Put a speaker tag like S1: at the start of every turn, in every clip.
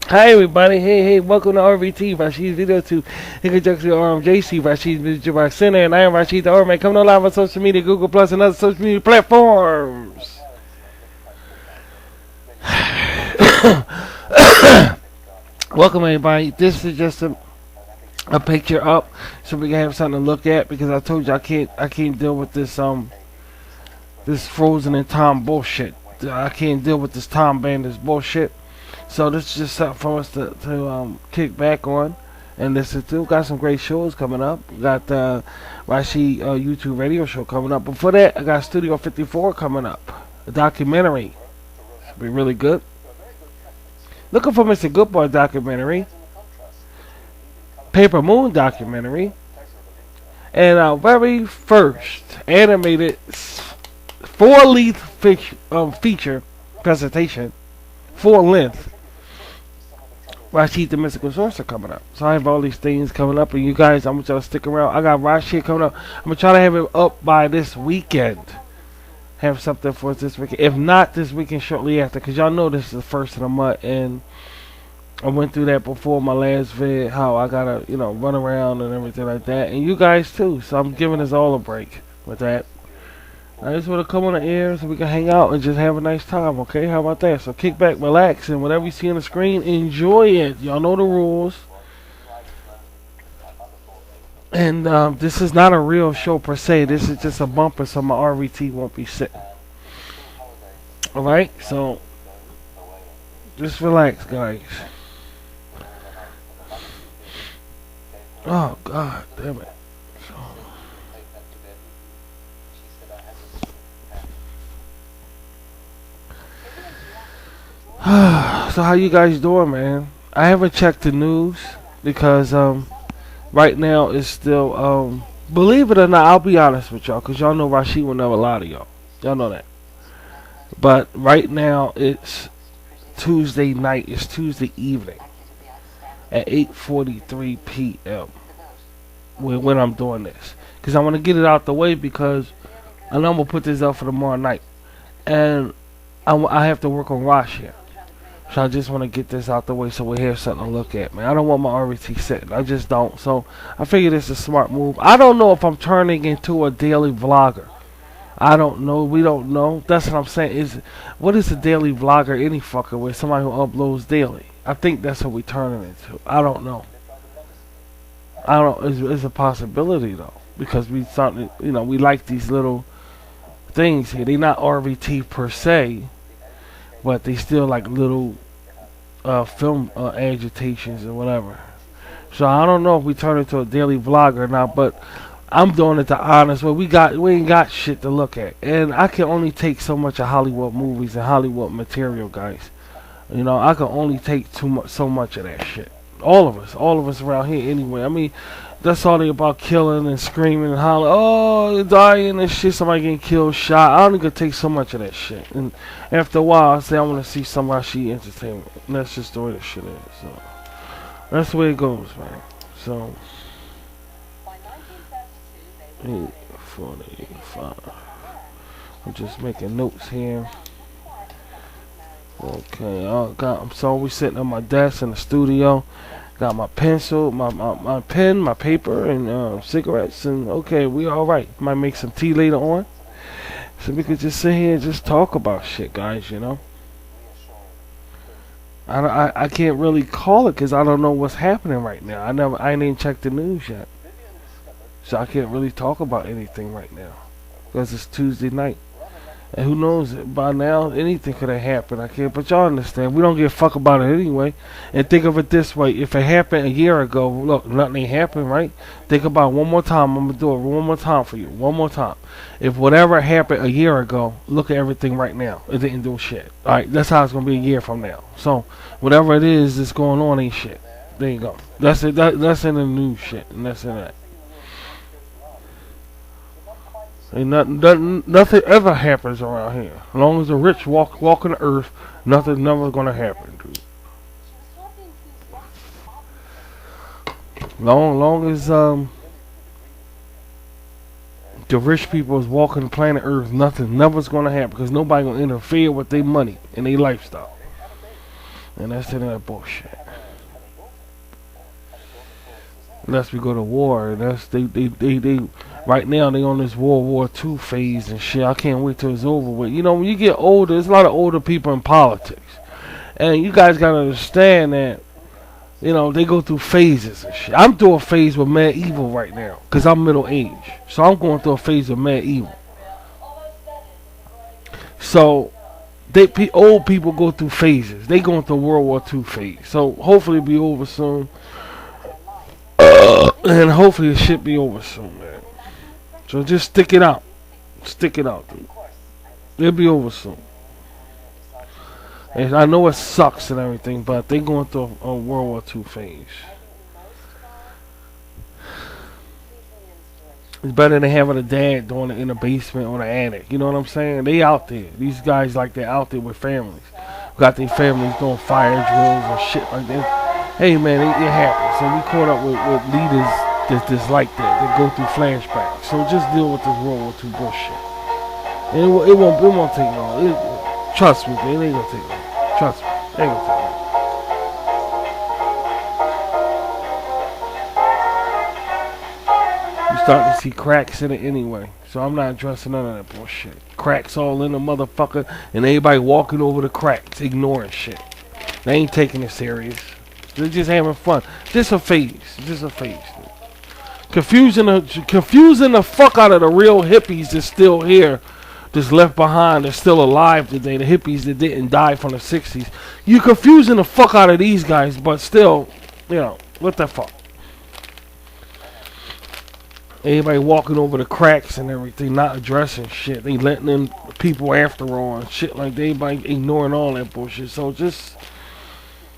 S1: Hi everybody, hey, welcome to RVT, Rashid's Video 2, in conjunction with RMJC, Rashid's Video Center, and I am Rashid the R-Man, coming on live on social media, Google Plus, and other social media platforms. Welcome everybody, this is just a picture up, so we can have something to look at, because I told you I can't deal with this Frozen in Time bullshit. I can't deal with this Tom Banders bullshit. So this is just something for us to kick back on and listen to. Got some great shows coming up. Got the Rashid YouTube radio show coming up. Before that, I got Studio 54 coming up. A documentary. Should be really good. Looking for Mr. Goodboy documentary. Paper Moon documentary. And our very first animated full-length feature presentation. Full length. Rashid the Mystical Sorcerer coming up. So I have all these things coming up, and you guys, I want y'all to stick around. I got Rashid coming up. I'm going to try to have it up by this weekend. Have something for us this weekend. If not this weekend, shortly after, because y'all know this is the first of the month, and I went through that before my last vid, how I got to, run around and everything like that. And you guys too, so I'm giving us all a break with that. I just want to come on the air so we can hang out and just have a nice time, okay? How about that? So kick back, relax, and whatever you see on the screen, enjoy it. Y'all know the rules. And this is not a real show per se. This is just a bumper so my RVT won't be sick. Alright? So, just relax, guys. Oh, God damn it. So how you guys doing, man? I haven't checked the news because right now it's still believe it or not, I'll be honest with y'all, because y'all know Rashid will never lie to y'all. Y'all know that. But right now it's Tuesday night. It's Tuesday evening at 8:43 p.m. when I'm doing this, because I want to get it out the way, because I know I'm gonna put this up for tomorrow night, and I have to work on Rosh here. So I just want to get this out the way so we have something to look at, man. I don't want my RVT sitting. I just don't. So I figure this is a smart move. I don't know if I'm turning into a daily vlogger. I don't know. We don't know. That's what I'm saying. What is a daily vlogger any fucking way? Somebody who uploads daily. I think that's what we turning into. I don't know. I don't. It's a possibility though, because we starting. We like these little things here. They're not RVT per se, but they still like little film agitations or whatever. So I don't know if we turn into a daily vlogger or not, but I'm doing it the honest way. We ain't got shit to look at, and I can only take so much of Hollywood movies and Hollywood material, guys. I can only take so much of that shit. All of us around here anyway. I mean, that's all they about, killing and screaming and hollering, oh, dying and shit, somebody getting killed, shot. I only could take so much of that shit. And after a while, I say I want to see some Rashid entertainment. And that's just the way the shit is. So that's the way it goes, man. So 8:45. I'm just making notes here. Okay, so we sitting at my desk in the studio. Got my pencil, my pen, my paper, and cigarettes, and okay, we all right. Might make some tea later on, so we could just sit here and just talk about shit, guys. I can't really call it because I don't know what's happening right now. I ain't even checked the news yet, so I can't really talk about anything right now because it's Tuesday night. And who knows, by now, anything could have happened. I can't, but y'all understand. We don't give a fuck about it anyway. And think of it this way. If it happened a year ago, look, nothing happened, right? Think about it one more time. I'm going to do it one more time for you. One more time. If whatever happened a year ago, look at everything right now. It didn't do shit. Alright, that's how it's going to be a year from now. So, whatever it is that's going on ain't shit. There you go. That's it. That's in the new shit. And that's in that. Ain't nothing ever happens around here. As long as the rich walk on the earth, nothing never gonna happen, dude. Long as the rich people is walking planet Earth, nothing never's gonna happen because nobody gonna interfere with their money and their lifestyle. And that's the end of that bullshit. Unless we go to war, and that's they right now they on this World War II phase and shit. I can't wait till it's over with. You know, when you get older, there's a lot of older people in politics. And you guys gotta understand that, you know, they go through phases and shit. I'm through a phase with medieval right now, because I'm middle age. So I'm going through a phase of medieval. So, old people go through phases. They going through World War II phase. So hopefully it'll be over soon. And hopefully it should be over soon, man. So just stick it out. Stick it out, dude. It'll be over soon. And I know it sucks and everything, but they going through a World War II phase. It's better than having a dad doing it in the basement or the attic. You know what I'm saying? They out there. These guys, like, they're out there with families. Got their families doing fire drills and shit like that. Hey, man, it happens. So we caught up with leaders that's like that go through flashbacks. So just deal with this World War II bullshit. And it won't take long. Trust me, man, it ain't gonna take long. Trust me, it ain't gonna take long. You starting to see cracks in it anyway. So I'm not addressing none of that bullshit. Cracks all in the motherfucker, and everybody walking over the cracks, ignoring shit. They ain't taking it serious. They're just having fun. Just a phase. Just a phase. Confusing the fuck out of the real hippies that's still here, that's left behind, that's still alive today. The hippies that didn't die from the 60s. You confusing the fuck out of these guys, but still, you know, what the fuck? Everybody walking over the cracks and everything, not addressing shit. They letting in people after all and shit like that. Everybody ignoring all that bullshit. So just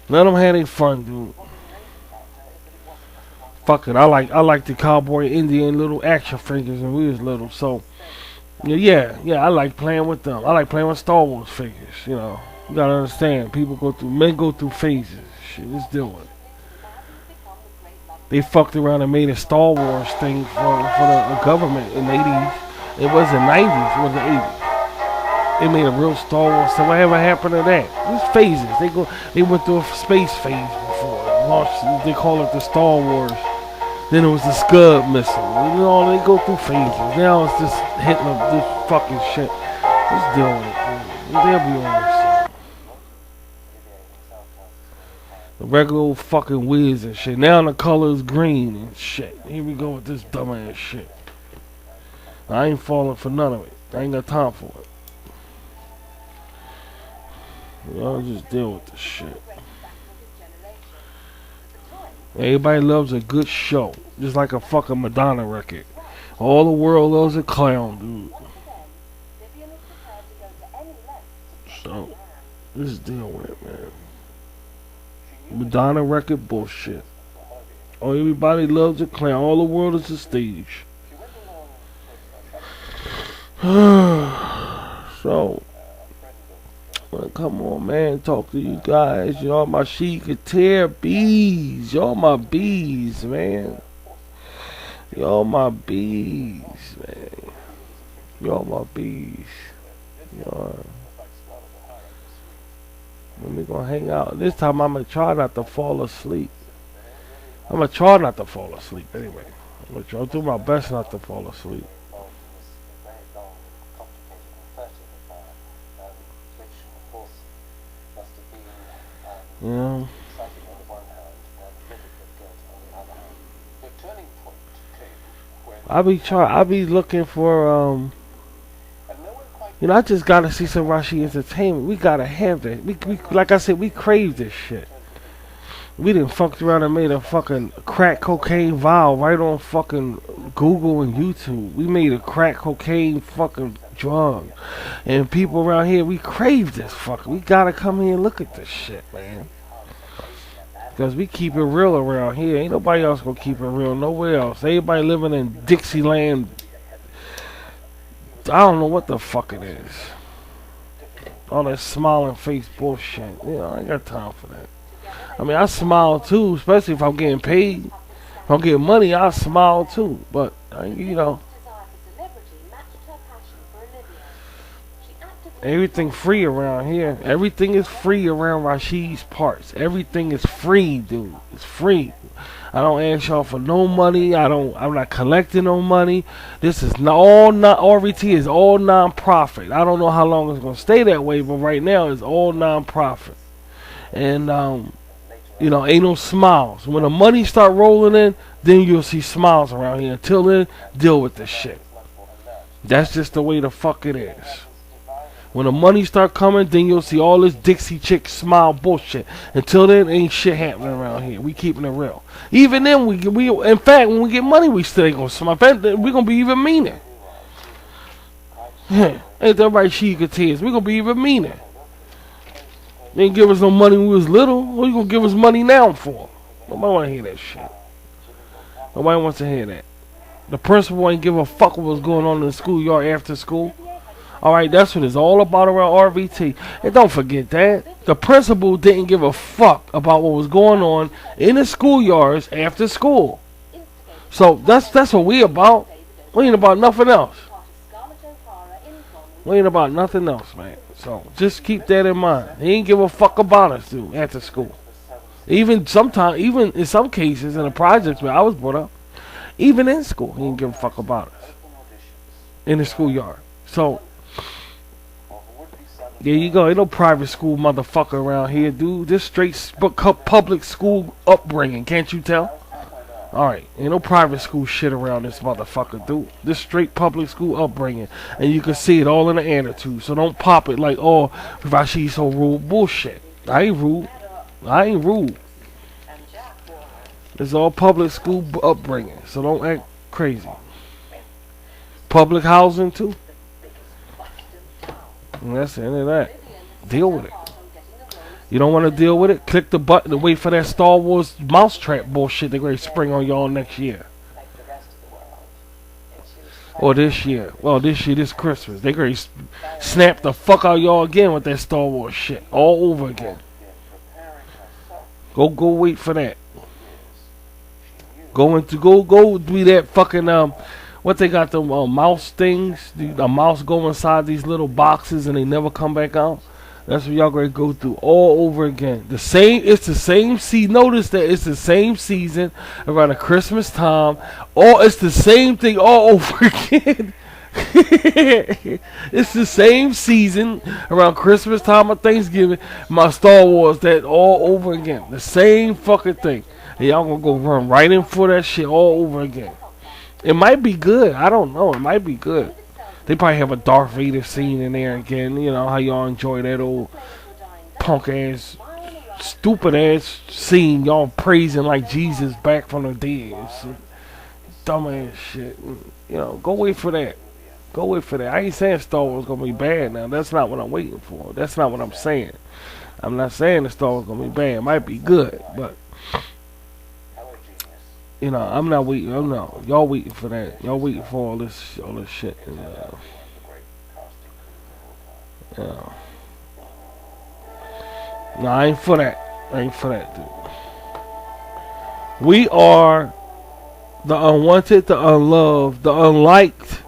S1: let them have their fun, dude. Fuck it. I like the cowboy Indian little action figures when we was little. So yeah, I like playing with them. I like playing with Star Wars figures. You know, you gotta understand. Men go through phases. Shit, let's deal with it. They fucked around and made a Star Wars thing for the government in the 80s. It was the 90s. It was the 80s. They made a real Star Wars. So whatever happened to that? These phases. They went through a space phase before. Launched, they call it the Star Wars. Then it was the Scud missile. You know, they go through phases. Now it's just Hitler, this fucking shit. Just deal with it. They'll be on this. The regular old fucking whiz and shit. Now the color is green and shit. Here we go with this dumbass shit. I ain't falling for none of it. I ain't got time for it. Y'all just deal with this shit. Everybody loves a good show. Just like a fucking Madonna record. All the world loves a clown, dude. So, just deal with it, man. Madonna record bullshit. Oh, everybody loves a clown. All the world is a stage. So, well, come on, man. Talk to you guys. Y'all my Chicateer bees. Y'all my bees, man. Y'all my bees, man. Y'all my bees. Y'all. We're gonna hang out. This time I'm gonna try not to fall asleep. I'm gonna try not to fall asleep anyway. I'm gonna try to do my best not to fall asleep. You know? I be looking for you know, I just gotta see some Rashi entertainment. We gotta have that. We like I said, we crave this shit. We done fucked around and made a fucking crack cocaine vial right on fucking Google and YouTube. We made a crack cocaine fucking drug. And people around here, we crave this fucking. We gotta come here and look at this shit, man. Because we keep it real around here. Ain't nobody else gonna keep it real nowhere else. Everybody living in Dixieland. I don't know what the fuck it is. All that smiling face bullshit. You know, I ain't got time for that. I mean, I smile too, especially if I'm getting paid. If I'm getting money, I smile too. But, you know. Everything free around here. Everything is free around Rashid's parts. Everything is free, dude. It's free. I don't ask y'all for no money. I'm not collecting no money. This is all not RVT is all non-profit. I don't know how long it's gonna stay that way, but right now it's all non-profit. And ain't no smiles. When the money start rolling in, then you'll see smiles around here. Until then, deal with this shit. That's just the way the fuck it is. When the money start coming, then you'll see all this Dixie chick smile bullshit. Until then, ain't shit happening around here. We keeping it real. Even then, we in fact, when we get money, we still ain't gonna smile. In fact, we gonna be even meaner. Ain't that right, Sheikah Tears? We gonna be even meaner. They didn't give us no money when we was little. What you gonna give us money now for? Nobody wanna hear that shit. Nobody wants to hear that. The principal ain't give a fuck what was going on in the schoolyard after school. Alright, that's what it's all about around RVT. And don't forget that. The principal didn't give a fuck about what was going on in the schoolyards after school. So that's what we about. We ain't about nothing else. We ain't about nothing else, man. So just keep that in mind. He ain't give a fuck about us, dude, after school. Even in some cases, in the projects where I was brought up, even in school, he didn't give a fuck about us. In the schoolyard. So there you go. Ain't no private school motherfucker around here, dude. This straight public school upbringing. Can't you tell? Alright. Ain't no private school shit around this motherfucker, dude. This straight public school upbringing. And you can see it all in the attitude. So don't pop it like, oh, Rashid's so rude. Bullshit. I ain't rude. I ain't rude. It's all public school upbringing. So don't act crazy. Public housing, too. And that's the end of that. Deal with it. You don't want to deal with it? Click the button and wait for that Star Wars mousetrap bullshit they're going to spring on y'all next year. Or this year. Well, this Christmas. They're going to snap the fuck out of y'all again with that Star Wars shit. All over again. Go wait for that. Go do that fucking what they got the mouse things? The mouse go inside these little boxes and they never come back out. That's what y'all gonna go through all over again. It's the same season. Notice that it's the same season around the Christmas time. It's the same thing all over again. It's the same season around Christmas time or Thanksgiving. My Star Wars, that all over again. The same fucking thing. And y'all gonna go run right in for that shit all over again. It might be good. I don't know. It might be good. They probably have a Darth Vader scene in there again. You know how y'all enjoy that old punk ass, stupid ass scene. Y'all praising like Jesus back from the dead. Some dumb ass shit. You know, go wait for that. Go wait for that. I ain't saying Star Wars gonna be bad now. That's not what I'm waiting for. That's not what I'm saying. I'm not saying the Star Wars gonna be bad. It might be good, but you know, I'm not waiting. Oh no, y'all waiting for that. Y'all waiting for all this shit. Yeah. No, I ain't for that. I ain't for that, dude. We are the unwanted, the unloved, the unliked.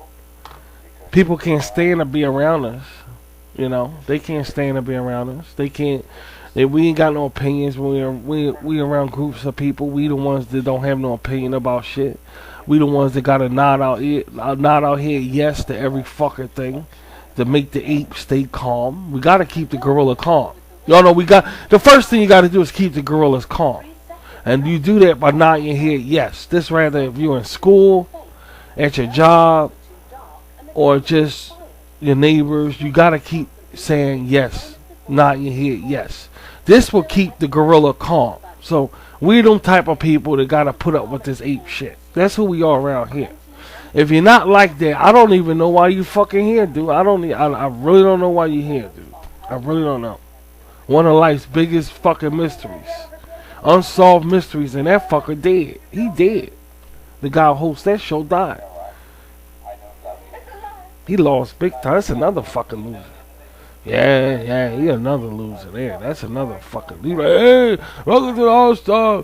S1: People can't stand to be around us. You know, they can't stand to be around us. They can't. We ain't got no opinions when we around groups of people. We the ones that don't have no opinion about shit. We the ones that gotta nod out here yes to every fucking thing to make the ape stay calm. We gotta keep the gorilla calm. Y'all know the first thing you gotta do is keep the gorillas calm. And you do that by nodding your head yes. This rather if you're in school, at your job, or just your neighbors, you gotta keep saying yes. Nodding your head yes. This will keep the gorilla calm. So we them type of people that gotta put up with this ape shit. That's who we are around here. If you're not like that, I don't even know why you fucking here, dude. I really don't know why you're here, dude. I really don't know. One of life's biggest fucking mysteries. Unsolved mysteries, and that fucker dead. He dead. The guy who hosts that show died. He lost big time. That's another fucking loser. Yeah, he another loser there. That's another fucking. He's like, hey, welcome to the All-Star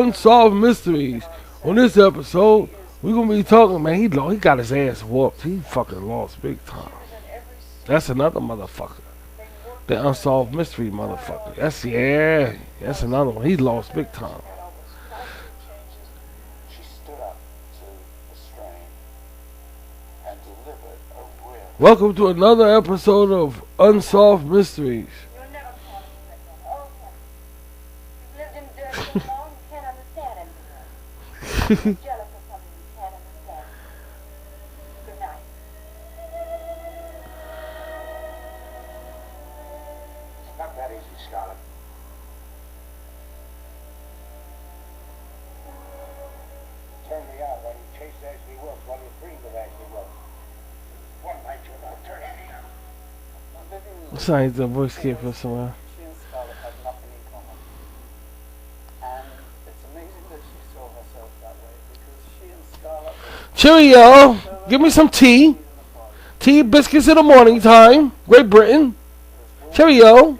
S1: Unsolved Mysteries. On this episode, we're gonna be talking, man. He got his ass whooped. He fucking lost big time. That's another motherfucker. The unsolved mystery motherfucker. That's another one. He lost big time. Welcome to another episode of Unsolved Mysteries. Sorry, the voice came from somewhere.
S2: She and Scarlett had nothing in common. And it's amazing that she saw herself that way because she and Scarlett
S1: Cheerio! Give me some tea. Tea, biscuits in the morning time. Great Britain. Cheerio.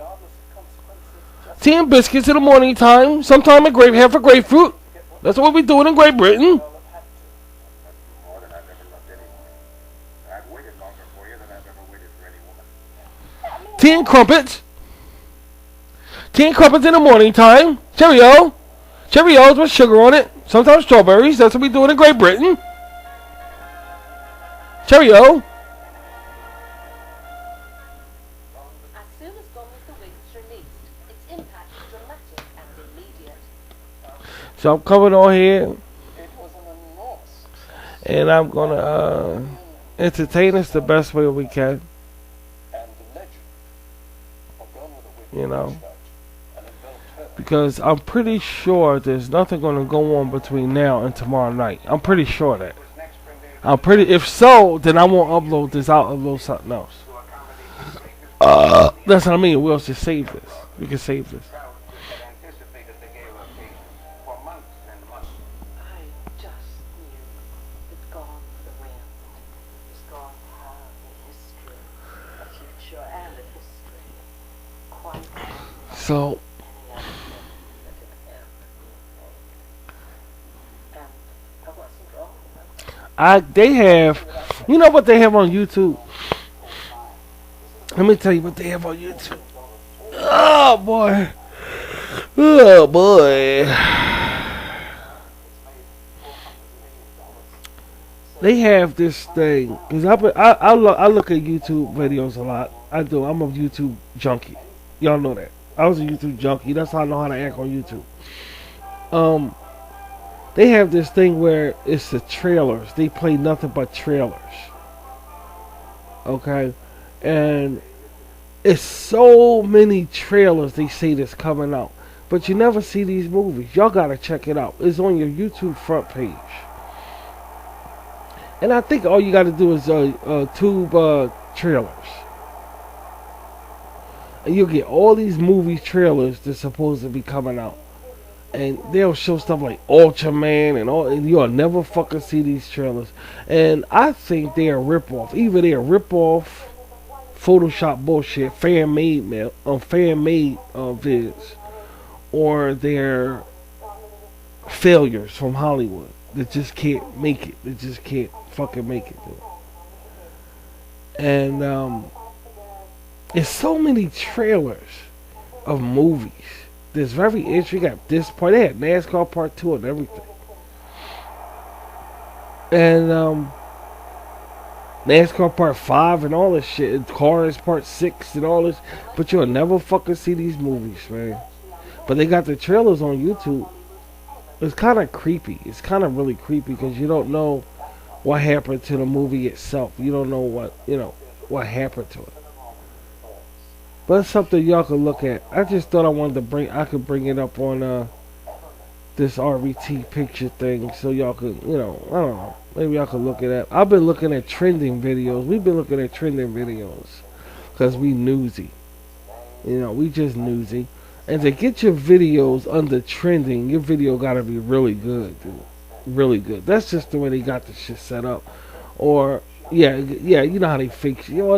S1: Tea and biscuits in the morning time. Sometime a half a grapefruit. That's what we doing in Great Britain. Tea and crumpets. Tea and crumpets in the morning time. Cheerio. Cheerios with sugar on it. Sometimes strawberries. That's what we do in Great Britain. Cheerio.
S3: As soon as Gone with the Wind is released, its impact is dramatic and immediate.
S1: So I'm coming on here
S2: it was an enormous
S1: and I'm gonna entertain us the best way we can.
S2: and the legend of Gone with the Wind
S1: You know.
S2: reached out and enveloped her.
S1: Because I'm pretty sure there's nothing gonna go on between now and tomorrow night. I'm pretty sure that. If so, then I won't upload this. I'll upload something else. That's what I mean. We'll just save this. We can save this.
S3: I just knew that Gone with the Wind was going to have a history, a future and a history, quite unlike
S1: So
S3: any other film that had ever. And I wasn't wrong.
S1: they have, you know what they have on YouTube? Let me tell you what they have on YouTube. Oh boy. Oh boy. They have this thing because I look at YouTube videos a lot. I do. I'm a YouTube junkie. Y'all know that. I was a YouTube junkie. That's how I know how to act on YouTube. They have this thing where it's the trailers. They play nothing but trailers. Okay? And it's so many trailers they say that's coming out. But you never see these movies. Y'all gotta check it out. It's on your YouTube front page. And I think all you gotta do is tube trailers. And you'll get all these movie trailers that's supposed to be coming out. And they'll show stuff like Ultraman and all, and you'll never fucking see these trailers. And I think they're a ripoff. Either they're a ripoff, Photoshop bullshit, fan-made vids, or they're failures from Hollywood that just can't make it. They just can't fucking make it, dude. And there's so many trailers of movies. There's very interesting. You got this part. They had NASCAR Part 2 and everything. And NASCAR Part 5 and all this shit. And Cars Part 6 and all this. But you'll never fucking see these movies, man. But they got the trailers on YouTube. It's kind of creepy. It's kind of really creepy because you don't know what happened to the movie itself. You don't know what happened to it. But it's something y'all can look at. I just thought I could bring it up on this RBT picture thing so y'all could, I don't know. Maybe y'all could look it up. I've been looking at trending videos. We've been looking at trending videos because we newsy. We just newsy. And to get your videos under trending, your video gotta be really good, dude. Really good. That's just the way they got the shit set up. Or yeah, you know how they fix it. We're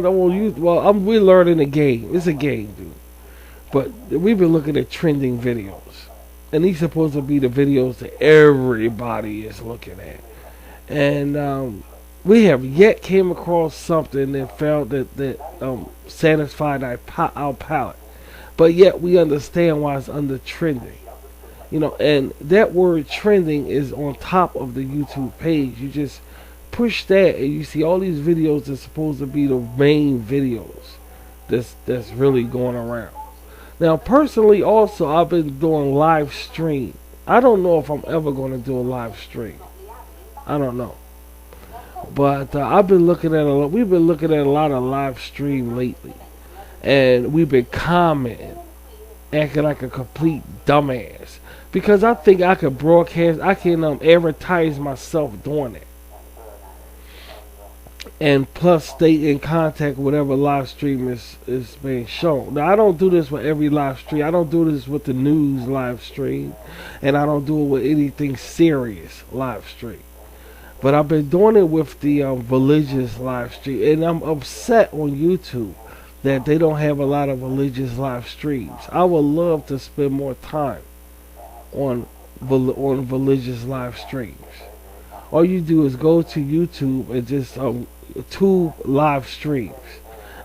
S1: learning the game. It's a game, dude. But we've been looking at trending videos. And these supposed to be the videos that everybody is looking at. And we have yet came across something that found that satisfied our palate. But yet we understand why it's under trending. You know, and that word trending is on top of the YouTube page. You just push that and you see all these videos that's supposed to be the main videos that's really going around. Now personally also I've been doing live stream. I don't know if I'm ever going to do a live stream. I don't know. But I've been looking at we've been looking at a lot of live stream lately. And we've been commenting, acting like a complete dumbass. Because I think I could broadcast, I can advertise myself doing it. And plus stay in contact with whatever live stream is being shown. Now I don't do this with every live stream. I don't do this with the news live stream. And I don't do it with anything serious live stream. But I've been doing it with the religious live stream. And I'm upset on YouTube that they don't have a lot of religious live streams. I would love to spend more time on religious live streams. All you do is go to YouTube and just tube live streams,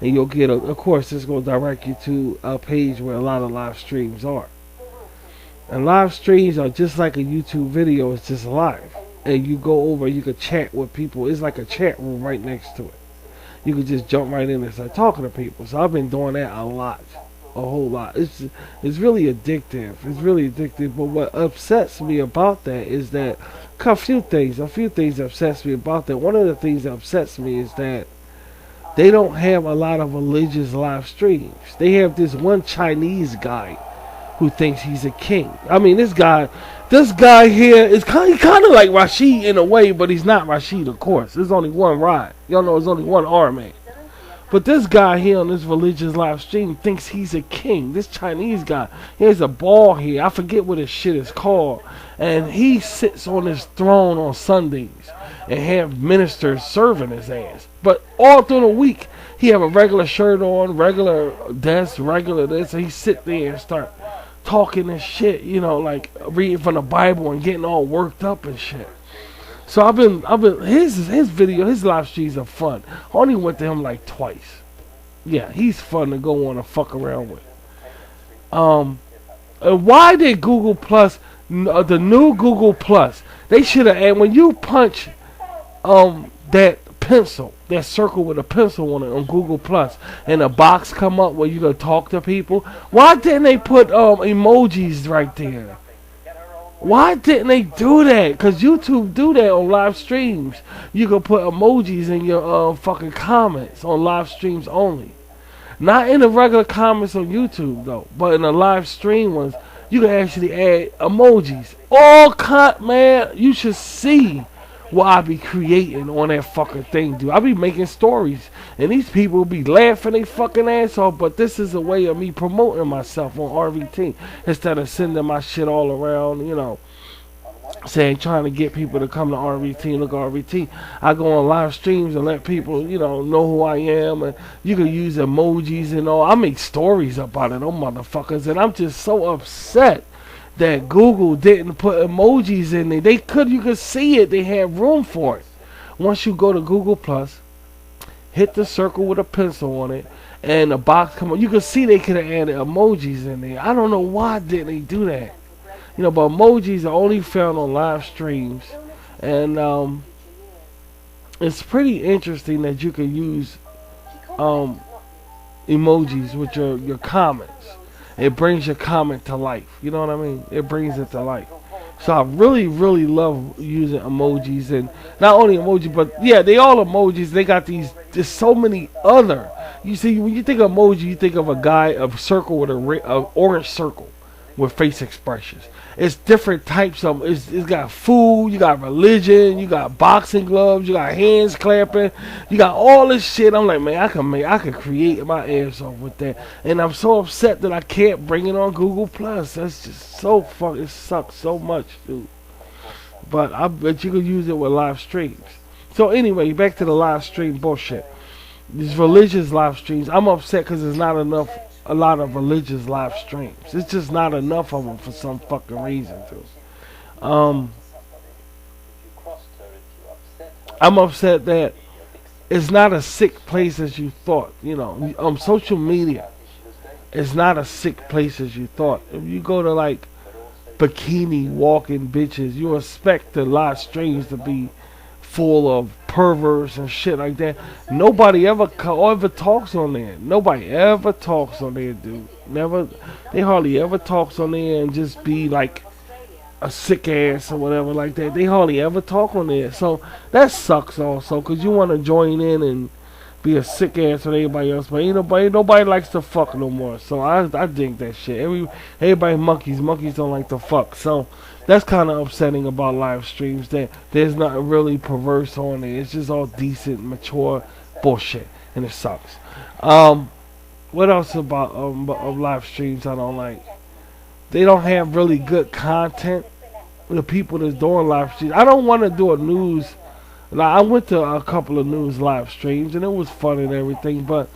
S1: and you'll get of course it's going to direct you to a page where a lot of live streams are. And live streams are just like a YouTube video. It's just live, and you go over, you can chat with people. It's like a chat room right next to it. You can just jump right in and start talking to people. So I've been doing that a whole lot. It's really addictive. It's really addictive. But what upsets me about that is that a few things upsets me about that. One of the things that upsets me is that they don't have a lot of religious live streams. They have this one Chinese guy who thinks he's a king. I mean, this guy here is kind of like Rashid in a way, but he's not Rashid, of course. There's only one ride. Y'all know there's only one army. But this guy here on this religious live stream thinks he's a king. This Chinese guy, he has a ball here. I forget what his shit is called. And he sits on his throne on Sundays and have ministers serving his ass. But all through the week, he have a regular shirt on, regular desk, regular this. And he sit there and start talking and shit, you know, like reading from the Bible and getting all worked up and shit. So I've been his video, his live streams are fun. I only went to him like twice. Yeah, he's fun to go on and fuck around with. Why did Google Plus, the new Google Plus, they should have, and when you punch that pencil, that circle with a pencil on it on Google Plus, and a box come up where you can talk to people, why didn't they put emojis right there? Why didn't they do that? Because YouTube do that on live streams. You can put emojis in your fucking comments on live streams only. Not in the regular comments on YouTube though, but in the live stream ones, you can actually add emojis. Man, you should see what I be creating on that fucking thing, dude. I be making stories, and these people be laughing they fucking ass off, but this is a way of me promoting myself on RVT instead of sending my shit all around, you know, saying, trying to get people to come to RVT and look at RVT. I go on live streams and let people, you know who I am, and you can use emojis and all. I make stories about it, them motherfuckers, and I'm just so upset that Google didn't put emojis in there. You could see it. They had room for it. Once you go to Google Plus, hit the circle with a pencil on it, and the box come up. You can see they could have added emojis in there. I don't know why didn't they do that. You know, but emojis are only found on live streams, and it's pretty interesting that you can use emojis with your comments. It brings your comment to life. You know what I mean? It brings it to life. So I really, really love using emojis. And not only emojis, but yeah, they all emojis. They got there's so many other. You see, when you think of emoji, you think of a circle with a orange circle with face expressions. It's different types of. It's got food, you got religion, you got boxing gloves, you got hands clapping, you got all this shit. I'm like, man, I can create my ass off with that, and I'm so upset that I can't bring it on Google Plus. That's just so it sucks so much, dude. But I bet you can use it with live streams. So anyway, back to the live stream bullshit. These religious live streams, I'm upset because there's not enough. A lot of religious live streams. It's just not enough of them for some fucking reason, too. I'm upset that it's not a sick place as you thought. You know, social media is not a sick place as you thought. If you go to like bikini walking bitches, you expect the live streams to be full of perverts and shit like that. Nobody ever talks on there. Nobody ever talks on there, dude. Never. They hardly ever talks on there and just be like a sick ass or whatever like that. They hardly ever talk on there. So that sucks also, cause you want to join in and be a sick ass with everybody else, but nobody likes to fuck no more. So I dig that shit. Everybody monkeys don't like to fuck. So that's kind of upsetting about live streams, that there's nothing really perverse on it. It's just all decent, mature bullshit, and it sucks. What else about of live streams I don't like? They don't have really good content. The people that's doing live streams, I don't want to do a news. Like, I went to a couple of news live streams and it was fun and everything, but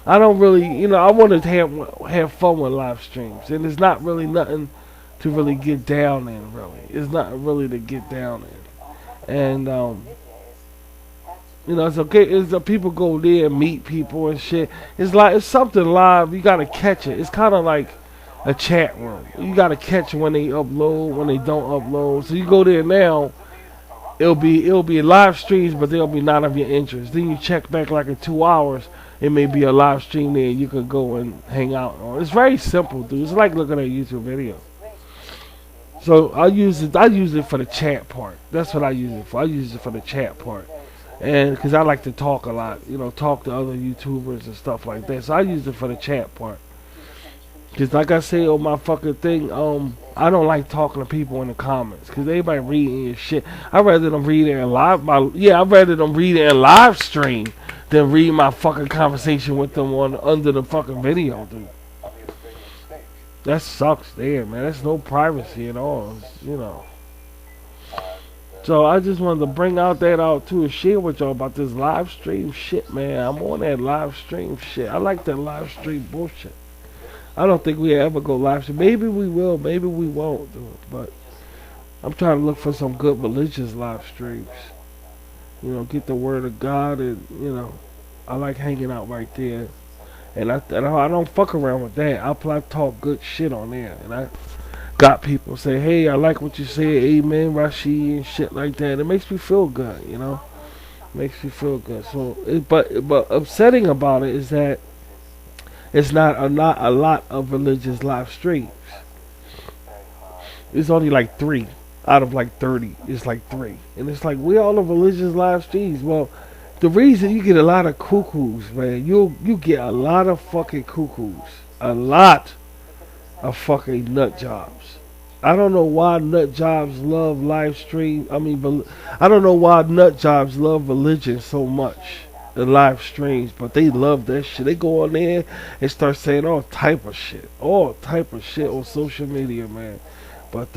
S1: I don't really, I want to have fun with live streams, and it's not really nothing to really get down in. Really, it's not really to get down in, and it's okay. It's people go there and meet people and shit. It's something live. You gotta catch it. It's kind of like a chat room. You gotta catch when they upload, when they don't upload. So you go there now. It'll be live streams, but they'll be not of your interest. Then you check back like in 2 hours, it may be a live stream there. You could go and hang out on. It's very simple, dude. It's like looking at a YouTube video. So I use it for the chat part. That's what I use it for. I use it for the chat part, and because I like to talk a lot, talk to other YouTubers and stuff like that. So I use it for the chat part. Cause like I say on my fucking thing, I don't like talking to people in the comments, cause everybody reading your shit. I'd rather them read it in live. I'd rather them read it in live stream than read my fucking conversation with them under the fucking video, dude. That sucks there, man. There's no privacy at all, So I just wanted to bring out too and share with y'all about this live stream shit, man. I'm on that live stream shit. I like that live stream bullshit. I don't think we ever go live stream. Maybe we will, maybe we won't do it. But I'm trying to look for some good religious live streams. Get the word of God, and I like hanging out right there. And I don't fuck around with that. I talk good shit on there, and I got people say, "Hey, I like what you say, Amen, Rashi," and shit like that. It makes me feel good, Makes me feel good. So, but upsetting about it is that it's not a lot of religious live streams. It's only like 3 out of like 30. It's like 3, and it's like, we all the religious live streams. Well, the reason you get a lot of cuckoos, man, you get a lot of fucking cuckoos, a lot of fucking nut jobs. I don't know why nut jobs love live stream. I don't know why nut jobs love religion so much. The live streams, but they love that shit. They go on there and start saying all type of shit on social media, man. But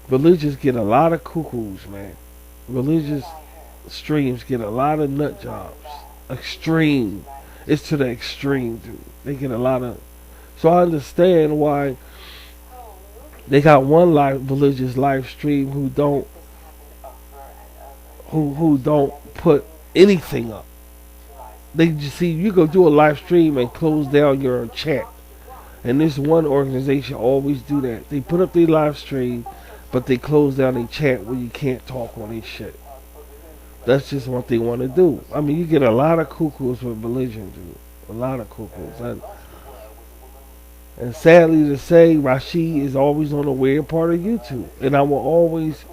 S1: religious get a lot of cuckoos, man. Religious streams get a lot of nut jobs. Extreme. It's to the extreme, dude. They get a lot of. So I understand why they got one religious live stream who don't put anything up. They just see, you go do a live stream and close down your chat. And this one organization always do that. They put up their live stream, but they close down their chat where you can't talk on their shit. That's just what they want to do. You get a lot of cuckoos with religion, dude. A lot of cuckoos. And sadly to say, Rashi is always on the weird part of YouTube. And I will always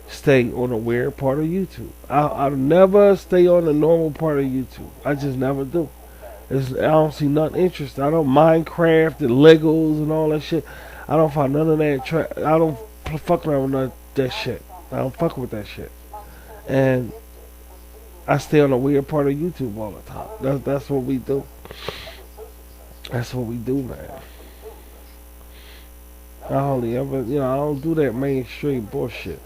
S1: stay on the weird part of YouTube. I'll never stay on the normal part of YouTube. I just never do. I don't see nothing interesting. I don't Minecraft and Legos and all that shit. I don't find none of that. I don't fuck around with none of that shit. I don't fuck with that shit. And I stay on the weird part of YouTube all the time. That's what we do. That's what we do, man. I hardly ever, I don't do that mainstream bullshit.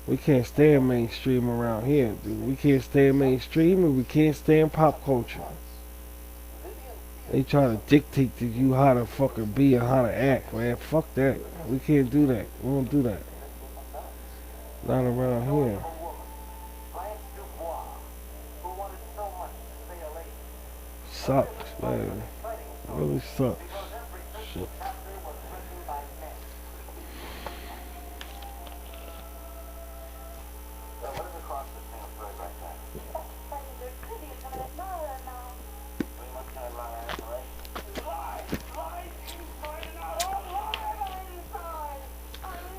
S1: We can't stand mainstream around here, dude. We can't stand mainstream, and we can't stand pop culture. They trying to dictate to you how to fucking be and how to act, man. Fuck that. We can't do that. We won't do that. Not around here.
S2: Blanche Dubois, who wanted so much to stay a lady.
S1: Sucks, man. Really sucks.
S2: Because every
S1: Shit.
S2: chapter was written by men. So what is across this thing of bird right there?
S3: They're pretty, but I admire her now.
S2: We must have lie, right? Lie! Lie! She's finding out all lies!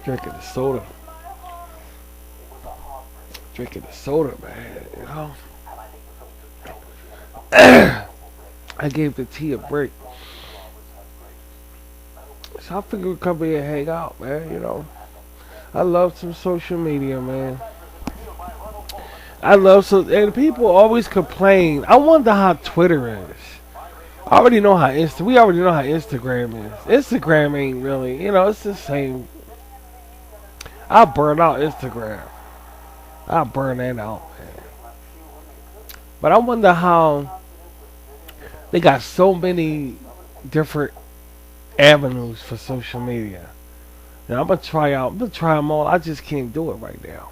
S1: Drinking the soda.
S2: It was a heartbreak.
S1: Drinking the soda, man. You know?
S2: And I think the folks who told her she had
S1: I gave the tea a break. So I figured we'd come here and hang out, man, you know. I love some social media, man. I love so, and people always complain. I wonder how Twitter is. I already know how we already know how Instagram is. Instagram ain't really, you know, it's the same. I burn out Instagram. I burn that out, man. But I wonder how they got so many different avenues for social media. Now I'm gonna try them all. I just can't do it right now.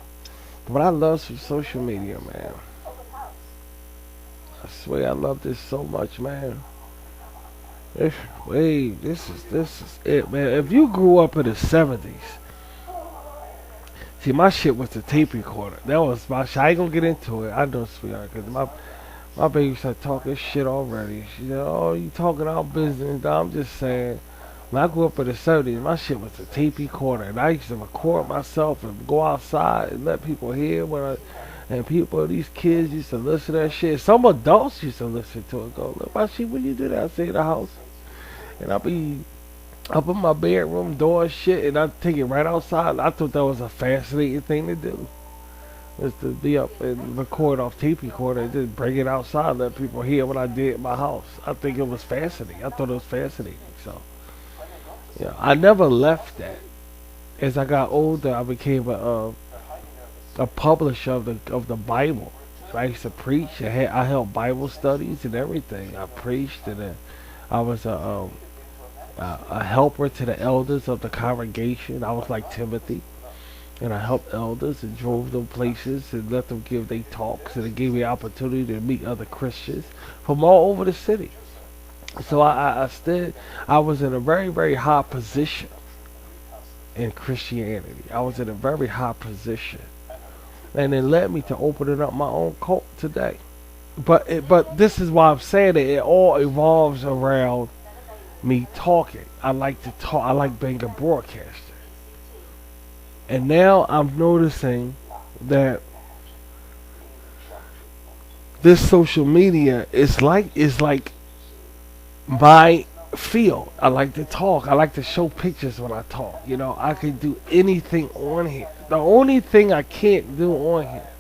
S1: But I love some social media, man. I swear I love this so much, man. This is it, man. If you grew up in the 70s, see, my shit was the tape recorder. That was my shit. I ain't gonna get into it. I know, sweetheart, because my baby started talking shit already. She said, "Oh, you talking our business?" I'm just saying. When I grew up in the 70s, my shit was a tape recorder, and I used to record myself and go outside and let people hear these kids used to listen to that shit. Some adults used to listen to it. Go, look, my shit, when you do that, I stay in the house, and I'll be up in my bedroom doing shit, and I take it right outside. I thought that was a fascinating thing to do. Was to be up and record off tape recorder and just bring it outside, let people hear what I did in my house. I think it was fascinating. I thought it was fascinating. So, yeah, I never left that. As I got older, I became a publisher of the Bible. I used to preach. I held Bible studies and everything. I preached, and I was a helper to the elders of the congregation. I was like Timothy. And I helped elders and drove them places and let them give their talks, and it gave me an opportunity to meet other Christians from all over the city. So I was in a very, very high position in Christianity. I was in a very high position, and it led me to opening up my own cult today. But this is why I'm saying that it all evolves around me talking. I like to talk. I like being a broadcaster. And now I'm noticing that this social media is like my field. I like to talk. I like to show pictures when I talk. You know, I can do anything on here. The only thing I can't do on here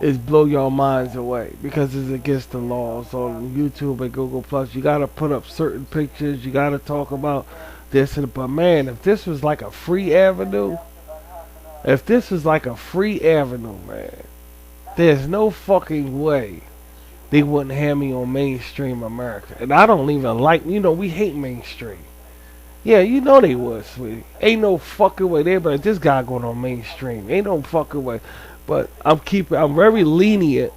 S1: is blow your minds away, because it's against the laws on YouTube and Google Plus. You gotta put up certain pictures. You gotta talk about this, but man, if this was like a free avenue, man, there's no fucking way they wouldn't have me on mainstream America. And I don't even like, we hate mainstream. Yeah, you know they would, sweetie. Ain't no fucking way. They but this guy going on mainstream. Ain't no fucking way. But I'm very lenient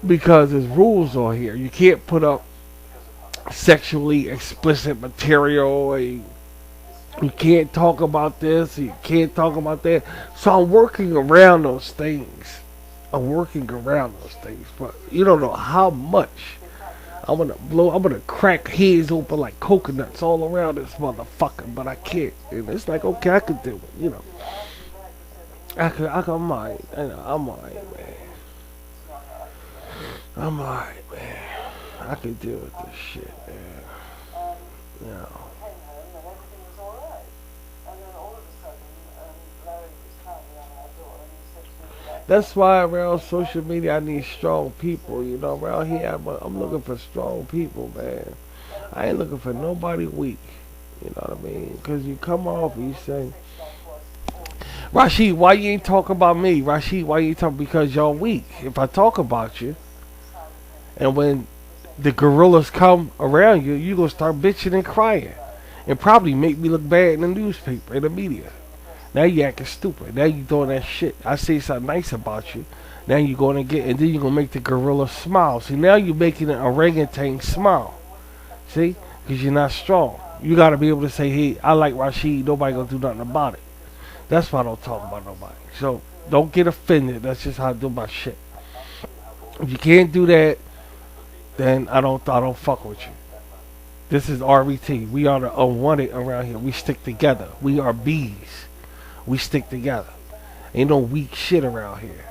S1: because there's rules on here. You can't put up sexually explicit material. You can't talk about this. You can't talk about that. So I'm working around those things. But you don't know how much I'm gonna crack heads open like coconuts all around this motherfucker. But I can't. And it's like, okay, I can do it. I'm alright. I'm alright, man. I'm alright, man. I can deal with this shit, man. Yeah. That's why around social media I need strong people. Around here I'm looking for strong people, man. I ain't looking for nobody weak. You know what I mean? Because you come off and you say, Rashid, why you ain't talking about me? Rashid, why you ain't talking? Because y'all weak. If I talk about you, and when the gorillas come around you, you gonna start bitching and crying, and probably make me look bad in the newspaper, in the media. Now you acting stupid. Now you doing that shit. I say something nice about you. Now you gonna get, and then you gonna make the gorilla smile. See, now you making an orangutan smile. See, because you're not strong. You gotta be able to say, hey, I like Rashid. Nobody gonna do nothing about it. That's why I don't talk about nobody. So don't get offended. That's just how I do my shit. If you can't do that, then I don't fuck with you. This is RBT. We are the unwanted around here. We stick together. We are bees. We stick together. Ain't no weak shit around here.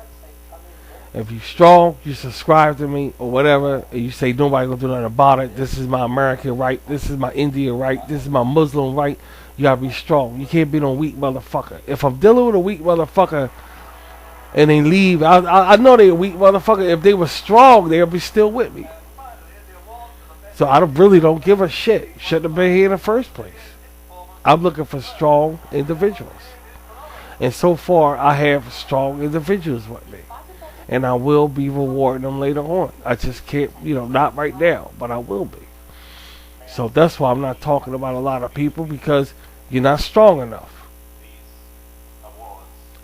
S1: If you strong, you subscribe to me or whatever, and you say nobody gonna do nothing about it. This is my American right. This is my Indian right. This is my Muslim right. You gotta be strong. You can't be no weak motherfucker. If I'm dealing with a weak motherfucker and they leave, I know they a weak motherfucker. If they were strong, they'll be still with me. So I really don't give a shit. Shouldn't have been here in the first place. I'm looking for strong individuals. And so far, I have strong individuals with me. And I will be rewarding them later on. I just can't, not right now, but I will be. So that's why I'm not talking about a lot of people, because you're not strong enough.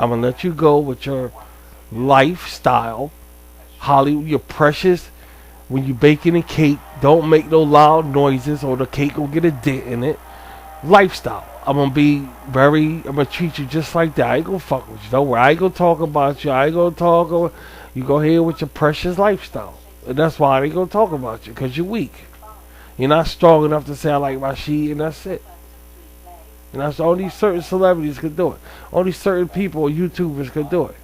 S1: I'm going to let you go with your lifestyle. Hollywood, you're precious. When you baking a cake, don't make no loud noises or the cake will get a dent in it. Lifestyle. I'm going to treat you just like that. I ain't going to fuck with you. Don't worry. I ain't going to talk about you. I ain't going to talk. You go here with your precious lifestyle. And that's why I ain't going to talk about you, because you're weak. You're not strong enough to say I like Rashid, and that's it. And that's only certain celebrities can do it. Only certain people, YouTubers, can do it.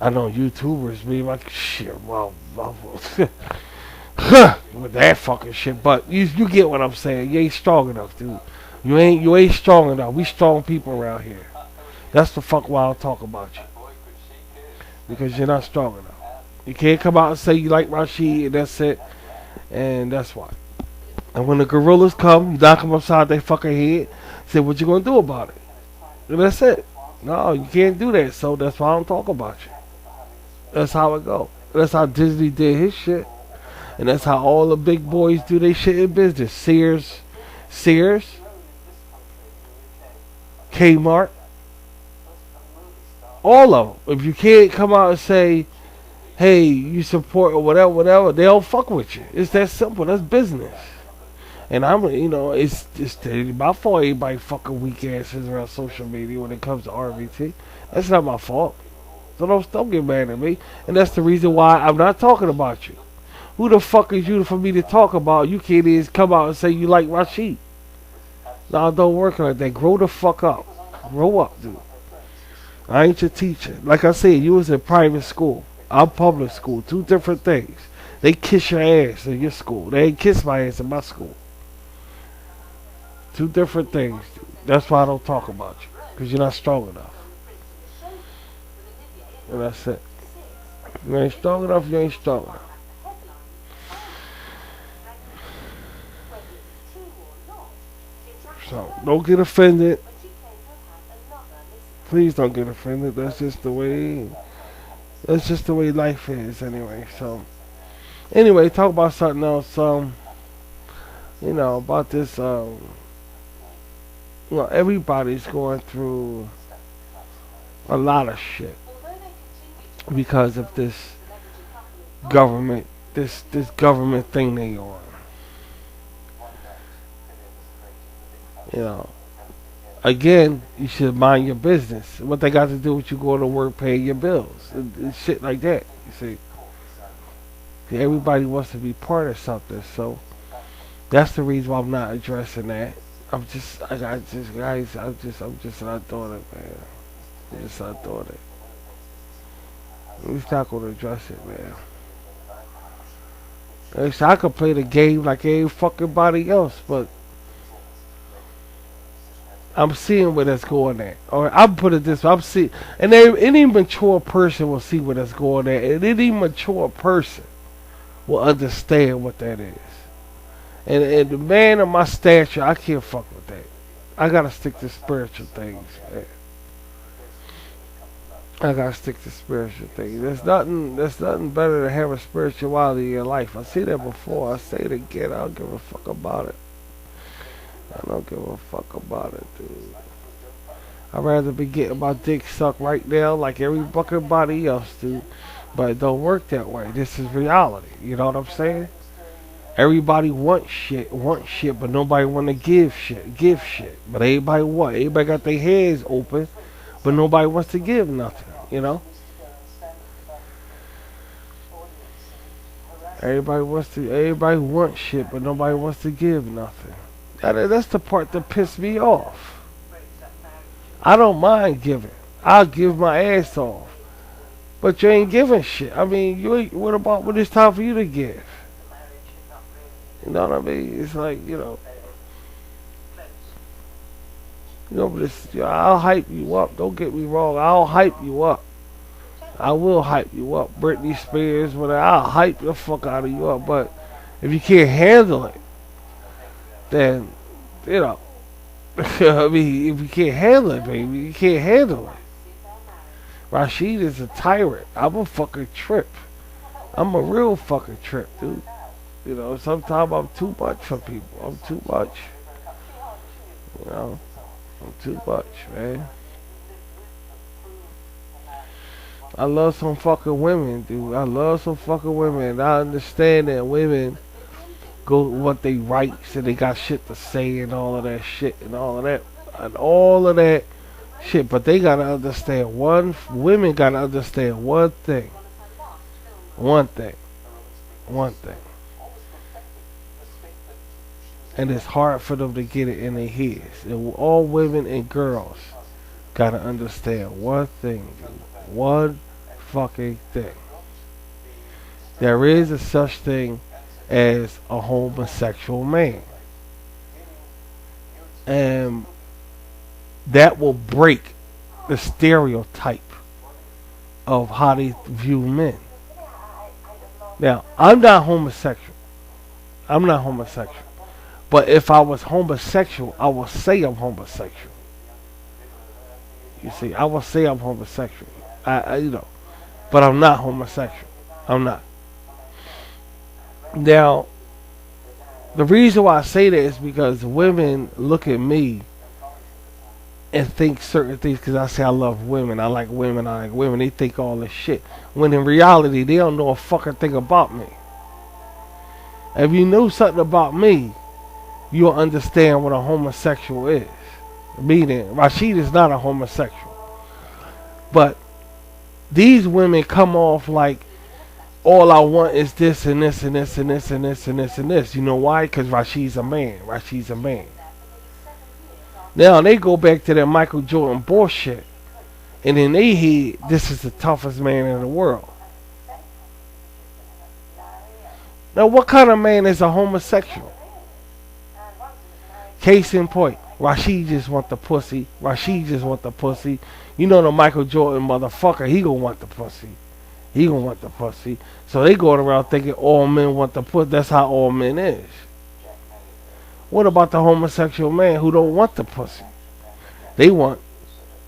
S1: I know YouTubers be like, shit, well with that fucking shit. But you get what I'm saying. You ain't strong enough, dude. You ain't strong enough. We strong people around here. That's the fuck why I'll talk about you. Because you're not strong enough. You can't come out and say you like Rashid and that's it. And that's why. And when the gorillas come, you knock them upside their fucking head. Say, what you gonna do about it? And that's it. No, you can't do that. So that's why I don't talk about you. That's how it go. That's how Disney did his shit. And that's how all the big boys do their shit in business. Sears, Kmart, all of them. If you can't come out and say, hey, you support or whatever, they don't fuck with you. It's that simple. That's business. And it's my fault everybody fucking weak asses around social media when it comes to RBT. That's not my fault. So don't get mad at me. And that's the reason why I'm not talking about you. Who the fuck is you for me to talk about? You can't even come out and say you like Rashid. No, don't work like that. Grow the fuck up. Grow up, dude. I ain't your teacher. Like I said, you was in private school. I'm public school. Two different things. They kiss your ass in your school. They ain't kiss my ass in my school. Two different things, dude. That's why I don't talk about you. Because you're not strong enough. And that's it. You ain't strong enough, you ain't strong enough. So, don't get offended. Please don't get offended. That's just the way life is anyway. So, anyway, talk about something else. About this, everybody's going through a lot of shit because of this government, this government thing they on. Again, you should mind your business. What they got to do with you going to work, paying your bills, and shit like that. You see, everybody wants to be part of something, so that's the reason why I'm not addressing that. I'm just not doing it, man. I'm just not doing it. We're not gonna address it, man. I could play the game like any fucking body else, but I'm seeing where that's going at. Or I'm put it this way, I'm seeing, and any mature person will see where that's going at, and any mature person will understand what that is. And the man of my stature, I can't fuck with that. I gotta stick to spiritual things, man. I gotta stick to spiritual things. There's nothing better than having spirituality in your life. I see that before. I say it again. I don't give a fuck about it. I don't give a fuck about it, dude. I'd rather be getting my dick sucked right now like every fucking body else, dude. But it don't work that way. This is reality. You know what I'm saying? Everybody wants shit, but nobody want to give shit. But everybody want. Everybody got their heads open, but nobody wants to give nothing. You know? Everybody wants shit, but nobody wants to give nothing. That's the part that pissed me off. I don't mind giving. I'll give my ass off. But you ain't giving shit. I mean, you ain't, what about when it's time for you to give? You know what I mean? It's like, but it's, I'll hype you up. Don't get me wrong. I'll hype you up. I will hype you up. Britney Spears, whatever. I'll hype the fuck out of you up. But if you can't handle it, then, I mean, if you can't handle it, baby, you can't handle it. Rashid is a tyrant. I'm a fucking trip. I'm a real fucking trip, dude. Sometimes I'm too much for people. I'm too much. I'm too much, man. I love some fucking women, dude. I love some fucking women. I understand that women go what they rights and they got shit to say and all of that shit and all of that shit. But they gotta understand women gotta understand one thing. And it's hard for them to get it in their heads. And all women and girls gotta understand one thing, dude. One fucking thing. There is a such thing as a homosexual man. And that will break the stereotype of how they view men. Now, I'm not homosexual. But if I was homosexual, I would say I'm homosexual. You see, I would say I'm homosexual. But I'm not homosexual. I'm not. Now, the reason why I say that is because women look at me and think certain things because I say I love women. I like women. They think all this shit. When in reality, they don't know a fucking thing about me. If you knew something about me, you'll understand what a homosexual is. Meaning, Rashid is not a homosexual. But these women come off like, all I want is this and this and this and this and this and this and this. You know why? Because Rashid's a man. Now they go back to that Michael Jordan bullshit. And in their head, this is the toughest man in the world. Now what kind of man is a homosexual? Case in point, Rashid just want the pussy. You know the Michael Jordan motherfucker, he gonna want the pussy. So they going around thinking all men want the pussy. That's how all men is. What about the homosexual man who don't want the pussy? They want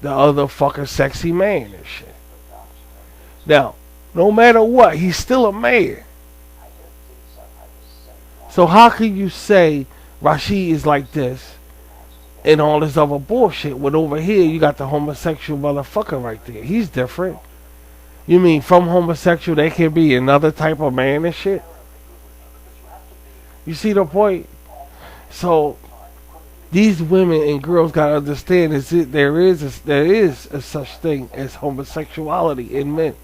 S1: the other fucking sexy man and shit. Now, no matter what, he's still a man. So how can you say Rashid is like this and all this other bullshit when over here you got the homosexual motherfucker right there? He's different. You mean from homosexual they can be another type of man and shit? You see the point? So these women and girls gotta understand there is a such thing as homosexuality in men.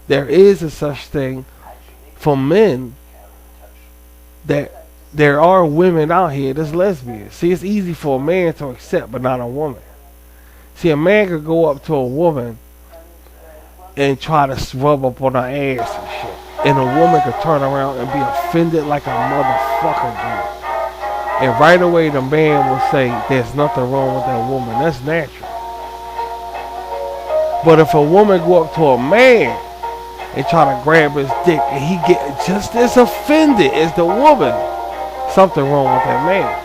S1: There is a such thing for men that there are women out here that's lesbians. See, it's easy for a man to accept, but not a woman. See, a man could go up to a woman and try to rub up on her ass and shit. And a woman could turn around and be offended like a motherfucker, dude. And right away the man will say, there's nothing wrong with that woman. That's natural. But if a woman go up to a man and try to grab his dick and he get just as offended as the woman, something wrong with that man.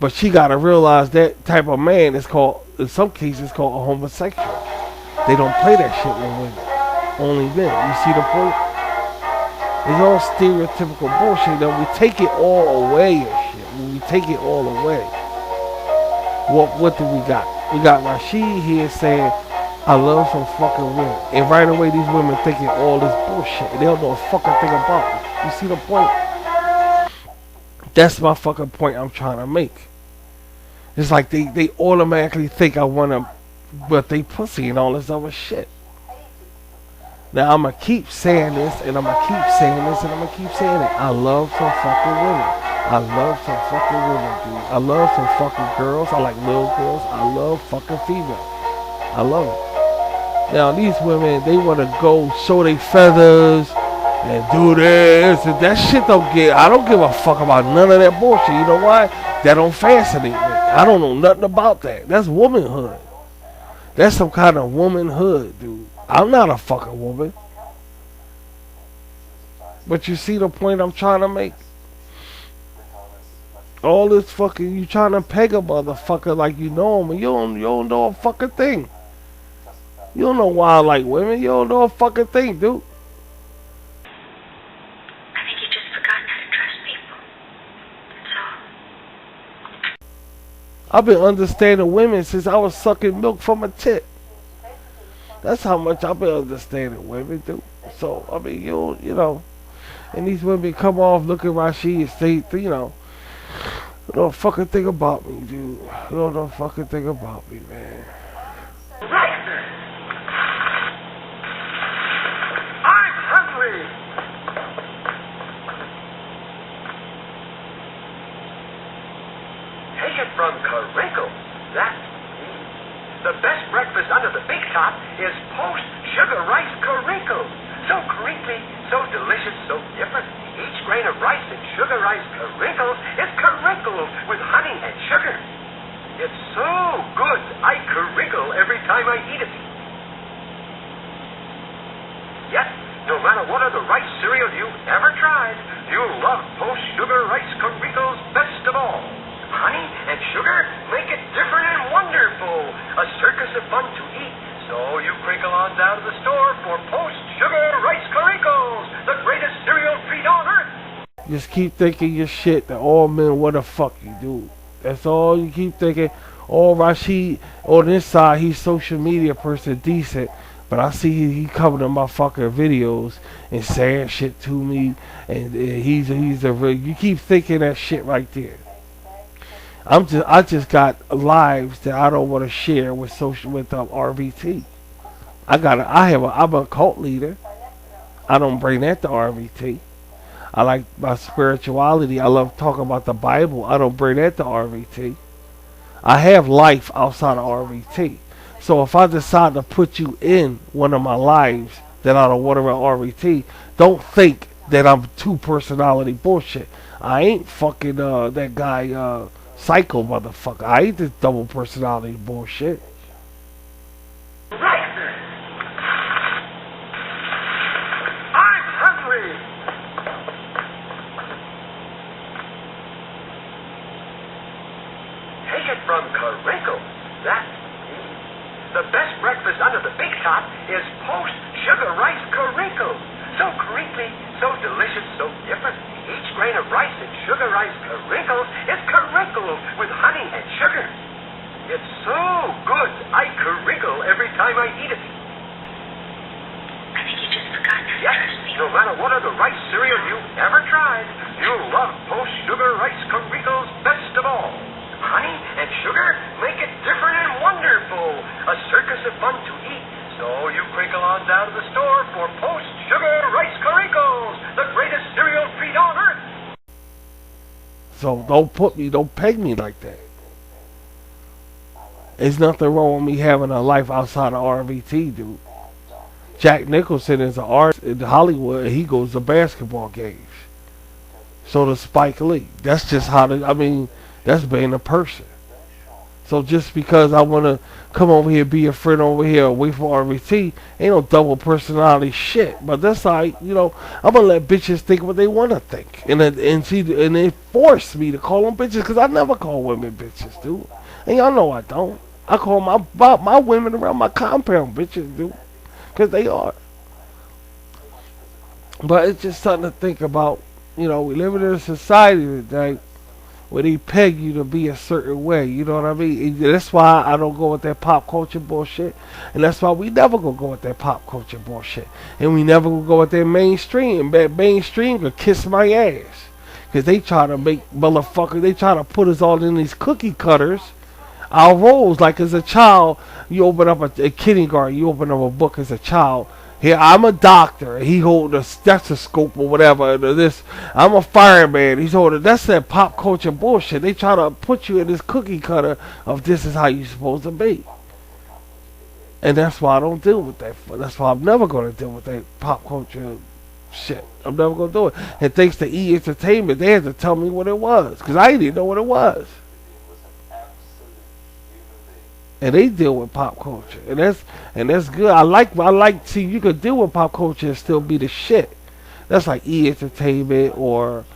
S1: But she gotta realize that type of man is called in some cases called a homosexual. They don't play that shit with women. Only men. You see the point? It's all stereotypical bullshit. Then we take it all away and shit. When we take it all away, what do we got? We got Rashid here saying, I love some fucking women. And right away these women thinking all this bullshit. And they don't know a fucking thing about it. You see the point? That's my fucking point I'm trying to make. It's like they automatically think I want to, but they pussy and all this other shit. Now I'm gonna keep saying this, and I'm gonna keep saying this, and I'm gonna keep saying it. I love some fucking women. I love some fucking women, dude. I love some fucking girls. I like little girls. I love fucking females. I love it. Now these women, they wanna go show their feathers and do this and that shit don't get. I don't give a fuck about none of that bullshit. You know why? That don't fascinate me. I don't know nothing about that. That's womanhood. That's some kind of womanhood, dude. I'm not a fucking woman. But you see the point I'm trying to make? All this fucking, you trying to peg a motherfucker like you know him, and you don't know a fucking thing. You don't know why I like women. You don't know a fucking thing, dude.
S4: I think you just forgotten how to trust people. That's all.
S1: I've been understanding women since I was sucking milk from a tit. That's how much I've been understanding women, dude. So, I mean, you know, and these women come off looking Rashid and say, you know a fucking thing about me, dude. You don't know a fucking thing about me, man.
S5: Right. I'm hungry. Take it from Carico. That's me. The best breakfast under the big top is post-sugar rice Carico. So crinkly, so delicious, so different. Each grain of rice in sugar rice Caricos is crinkled with honey and sugar. It's so good, I crinkle every time I eat it. Yet, no matter what other rice cereal you ever tried, you'll love post-sugar rice Caricos best of all. Honey and sugar make it different and wonderful. A circus of fun to eat. So you crinkle on down to the store for post-sugar rice Caricos, the greatest cereal treat on earth.
S1: Just keep thinking your shit that all men want to fuck you, dude. That's all you keep thinking. All Rashid on this side, he's social media person decent, but I see he coming to my fucking videos and saying shit to me, and he's a real. You keep thinking that shit right there. I just got lives that I don't want to share with RVT. I'm a cult leader. I don't bring that to RVT. I like my spirituality. I love talking about the Bible. I don't bring that to RVT. I have life outside of RVT. So if I decide to put you in one of my lives that I don't want around RVT, don't think that I'm two personality bullshit. I ain't fucking that guy psycho motherfucker. I ain't this double personality bullshit.
S5: Right. I'm hungry. Take it from Carico. That's me. The best breakfast under the big top is post-sugar rice Carico. So crinkly, so delicious, so different. Each grain of rice in sugar rice Caricos is crinkled with honey and sugar. It's so good, I crinkle every time I eat it.
S4: I think you just forgotten how to
S5: Yes,
S4: trust people.
S5: no matter what other rice cereal you ever tried, you'll love post-sugar rice Caricos best of all. Honey and sugar make it different and wonderful. A circus of fun to eat. So you crinkle on down to the store for post-sugar rice Caricos, the greatest cereal treat on earth.
S1: So don't peg me like that. There's nothing wrong with me having a life outside of RVT, dude. Jack Nicholson is an artist in Hollywood, and he goes to basketball games. So does Spike Lee. That's just that's being a person. So just because I want to come over here, be a friend over here, away from RVT, ain't no double personality shit. But that's like, I'm gonna let bitches think what they want to think, and they force me to call them bitches, because I never call women bitches, dude. And y'all know I don't. I call my women around my compound bitches, dude, because they are. But it's just something to think about. You know, we live in a society today where they peg you to be a certain way. You know what I mean? And that's why I don't go with that pop culture bullshit. And that's why we never gonna go with that pop culture bullshit. And we never gonna go with that mainstream. That mainstream could kiss my ass. Because they try to make motherfuckers, they try to put us all in these cookie cutters. Our roles, like as a child, you open up a kindergarten, you open up a book as a child. Here, I'm a doctor. He hold a stethoscope or whatever. This, I'm a fireman. He's holding. That's that pop culture bullshit. They try to put you in this cookie cutter of this is how you supposed to be. And that's why I don't deal with that. That's why I'm never going to deal with that pop culture shit. I'm never going to do it. And thanks to E! Entertainment, they had to tell me what it was. Because I didn't know what it was. And they deal with pop culture, and that's good. I like. See, you could deal with pop culture and still be the shit. That's like E! Entertainment or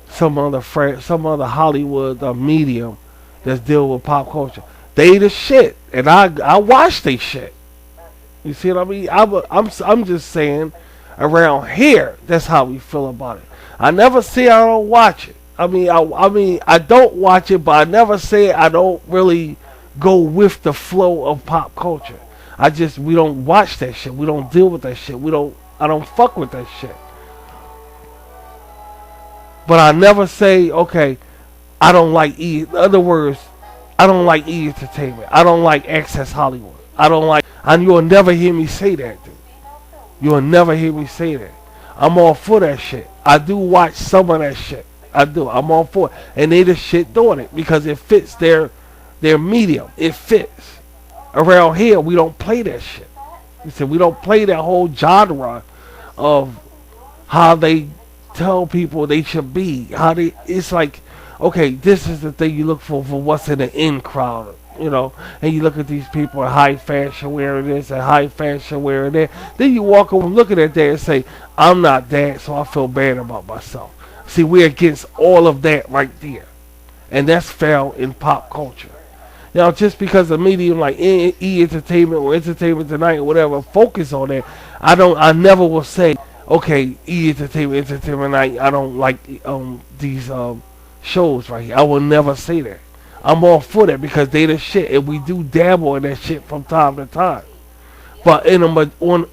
S1: some other Hollywood medium that's deal with pop culture. They the shit, and I watch they shit. You see what I mean? I'm just saying, around here, that's how we feel about it. I never say I don't watch it. I mean I don't watch it, but I never say I don't really go with the flow of pop culture. We don't watch that shit. We don't deal with that shit. I don't fuck with that shit. But I never say, okay, I don't like E! In other words, I don't like E! Entertainment. I don't like Access Hollywood. And you'll never hear me say that, dude. You'll never hear me say that. I'm all for that shit. I do watch some of that shit. I do. I'm all for it. And they the shit doing it because it fits their medium. It fits. Around here, we don't play that shit. You see, we don't play that whole genre of how they tell people they should be. It's like, okay, this is the thing you look for what's in the in crowd, you know. And you look at these people in high fashion wearing this and high fashion wearing that. Then you walk over looking at that and say, I'm not that, so I feel bad about myself. See, we're against all of that right there. And that's found in pop culture. Now, just because a medium like E! Entertainment or Entertainment Tonight or whatever focus on that, I never will say, okay, E! Entertainment Tonight, I don't like these shows right here. I will never say that. I'm all for that because they the shit, and we do dabble in that shit from time to time. But in a majority,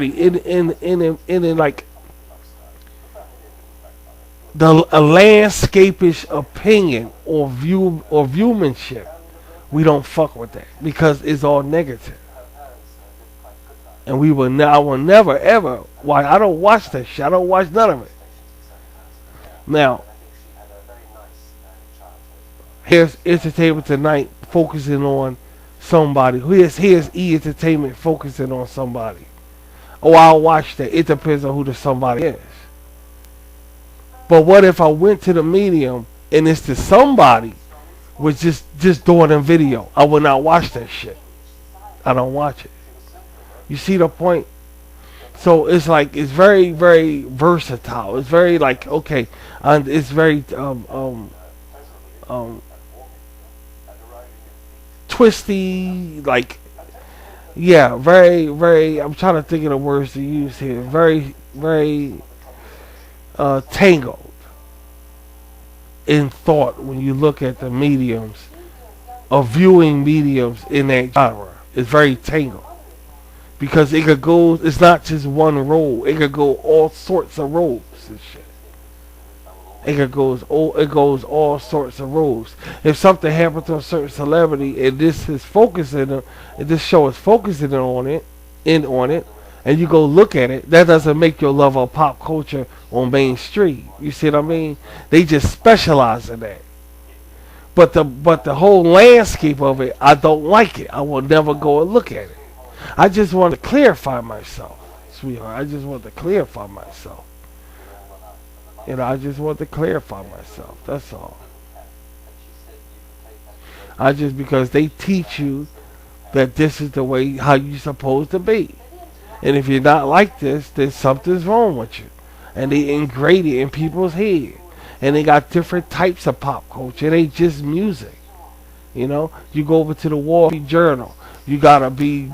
S1: in like a landscapish opinion or viewmanship, we don't fuck with that because it's all negative. And I will never ever. Why? I don't watch that shit. I don't watch none of it. Now, here's Entertainment Tonight focusing on somebody. Here's E! Entertainment focusing on somebody. Oh, I'll watch that. It depends on who the somebody is. But what if I went to the medium and it's the somebody was just doing a video? I would not watch that shit. I don't watch it. You see the point? So it's like it's very, very versatile. It's very like okay, and it's very twisty. Like yeah, very, very. I'm trying to think of the words to use here. Very, very tangled in thought when you look at the mediums of viewing mediums in that genre. It's very tangled because it could go. It's not just one role. It could go all sorts of roles and shit. It goes all sorts of roles. If something happened to a certain celebrity and this is focusing, and this show is focusing on it, and you go look at it, that doesn't make your love of pop culture on mainstream. You see what I mean? They just specialize in that. But the whole landscape of it, I don't like it. I will never go and look at it. I just want to clarify myself, sweetheart. I just want to clarify myself. You know, I just want to clarify myself. That's all. Because they teach you that this is the way how you're supposed to be. And if you're not like this, then something's wrong with you. And they ingrate it in people's head. And they got different types of pop culture. It ain't just music. You know, you go over to the Wall Street Journal. You gotta be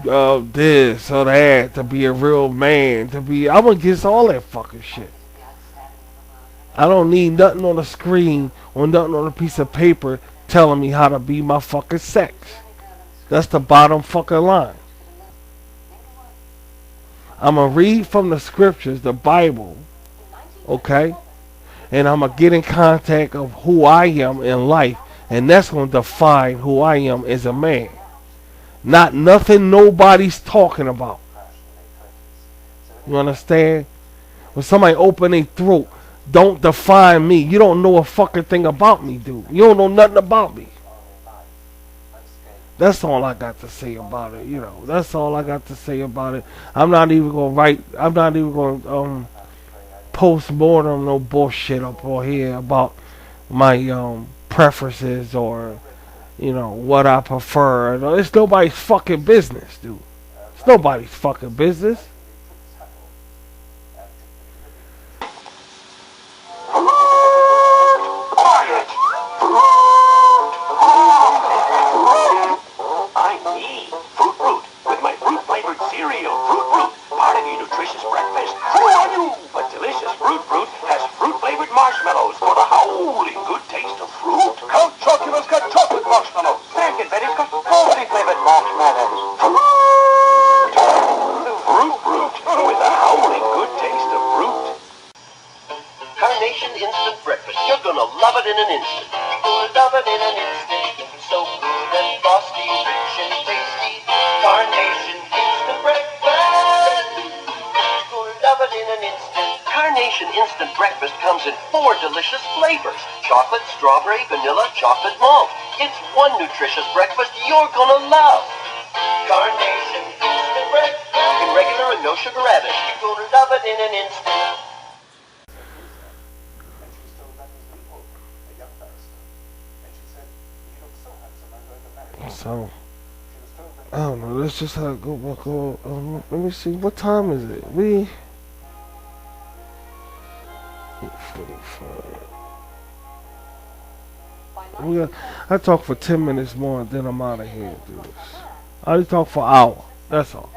S1: this or that to be a real man. To be, I'm against all that fucking shit. I don't need nothing on the screen or nothing on a piece of paper telling me how to be my fucking sex. That's the bottom fucking line. I'm gonna read from the scriptures, the Bible, okay? And I'm gonna get in contact of who I am in life, and that's gonna define who I am as a man. Not nothing nobody's talking about. You understand? When somebody open their throat, don't define me. You don't know a fucking thing about me, dude. You don't know nothing about me. That's all I got to say about it. You know, that's all I got to say about it. I'm not even gonna write. I'm not even gonna post mortem no bullshit up on here about my preferences or what I prefer. It's nobody's fucking business, dude. It's nobody's fucking business.
S6: Carnation Instant Breakfast. You're gonna love it in an instant. You'll love it in an instant. So good and frosty, rich and tasty. Carnation Instant Breakfast. You'll love it in an instant. Carnation Instant Breakfast comes in 4 delicious flavors. Chocolate, strawberry, vanilla, chocolate malt. It's one nutritious breakfast you're gonna love. Carnation Instant Breakfast. In regular and no sugar added. You're gonna love it in an instant.
S1: So, I don't know. Let's just go. Let me see. What time is it? 8:45. I talk for 10 minutes more and then I'm out of here, dude. I only talk for an hour. That's all.